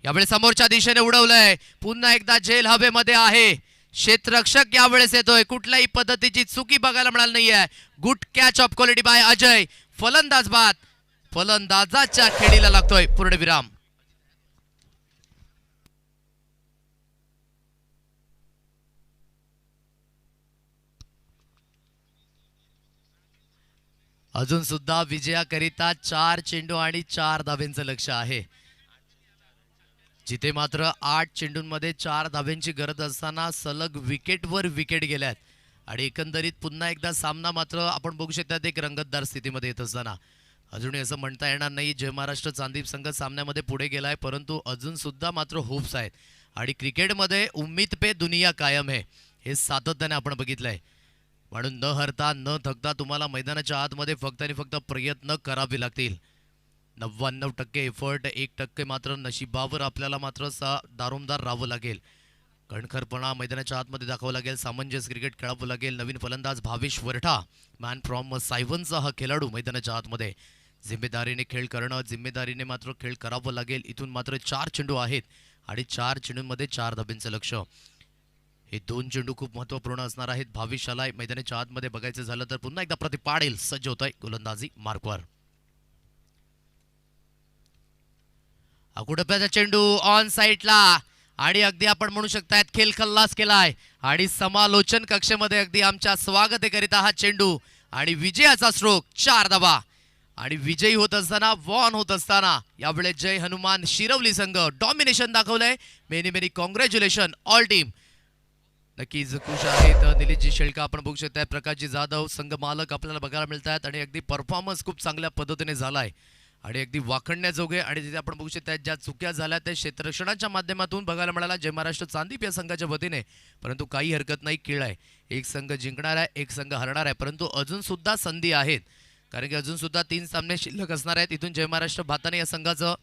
यावेळेस समोरच्या दिशेने उडवलंय. पुन्हा एकदा झेल हवेमध्ये आहे. क्षेत्ररक्षक यावेळेस येतोय. कुठल्याही पद्धतीची चुकी बघायला मिळाली नाहीये. Good catch of quality by Ajay. फलंदाज बाद. फलंदाजाच्या खेळीला लागतोय पूर्णविराम. अजून सुद्धा विजयाकरिता 4 चेंडू आणि 4 धावेंचं लक्ष आहे. जिथे मात्र 8 चेंडूंमध्ये 4 धावेंची गरज असताना सलग विकेटवर विकेट गेल्यात आणि एकंदरीत पुन्हा एकदा सामना मात्र आपण बघू शकतात एक रंगतदार स्थितीमध्ये येत असताना. अजूनही असं म्हणता येणार नाही जय महाराष्ट्र चांदीप संघ सामन्यामध्ये पुढे गेलाय परंतु अजून सुद्धा मात्र होप्स आहेत आणि क्रिकेटमध्ये उम्मीद पे दुनिया कायम है हे सातत्याने आपण बघितलंय. म्हणून न हरता न थकता तुम्हाला मैदानाच्या आतमध्ये फक्त आणि फक्त प्रयत्न करावे लागतील. 99% एफर्ट, 1% मात्र नशिबावर आपल्याला मात्र दारोमदार राहावं लागेल. कणखरपणा मैदानाच्या आतमध्ये दाखवावं लागेल. सामंजस्य क्रिकेट खेळावं लागेल. नवीन फलंदाज भावेश वरठा, मॅन फ्रॉम सायवनचा हा खेळाडू मैदानाच्या आतमध्ये. जिम्मेदारीने खेळ करणं, जिम्मेदारीने मात्र खेळ करावं लागेल. इथून मात्र 4 चेंडू आहेत आणि 4 चेंडूंमध्ये 4 धाब्यांचं लक्ष. हे 2 चेंडू खूप महत्त्वपूर्ण असणार आहेत. भविष्याला मैदानाच्या आतमध्ये बघायचं झालं तर पुन्हा एकदा प्रतीक पाटील सज्ज होतोय गोलंदाजी मार्कवर. अकुडप्याचा चेंडू ऑन साईडला आणि अगदी आपण म्हणू शकतायत खेळ खल्लास केलाय आणि समालोचन कक्षेमध्ये अगदी आमच्या स्वागत करीता हा चेंडू आणि विजयाचा स्ट्रोक 4 धावा आणि विजयी होत असताना वॉन होत असताना यावेळेस जय हनुमान शिरवली संघ डॉमिनेशन दाखवलंय. Many many congratulation all team. नक्कीच खुश आहेत निलेशजी शेळका आपण बघू शकताय, प्रकाशजी जाधव संघ मालक आपल्याला बघायला मिळतात आणि अगदी परफॉर्मन्स खूप चांगल्या पद्धतीने झालाय आणि अगदी वाखणण्याजोगे. आणि तिथे आपण बघू शकता ज्या चुक्या झाल्या त्या क्षेत्ररक्षणाच्या माध्यमातून बघायला मिळाला जय महाराष्ट्र चांदीप या संघाच्या वतीने. परंतु काही हरकत नाही, खेळ आहे, एक संघ जिंकणार आहे एक संघ हरणार आहे, परंतु अजून सुद्धा संधी आहेत कारण की अजून सुद्धा 3 सामने शिल्लक असणार आहेत. इथून जय महाराष्ट्र भाताने या संघाचं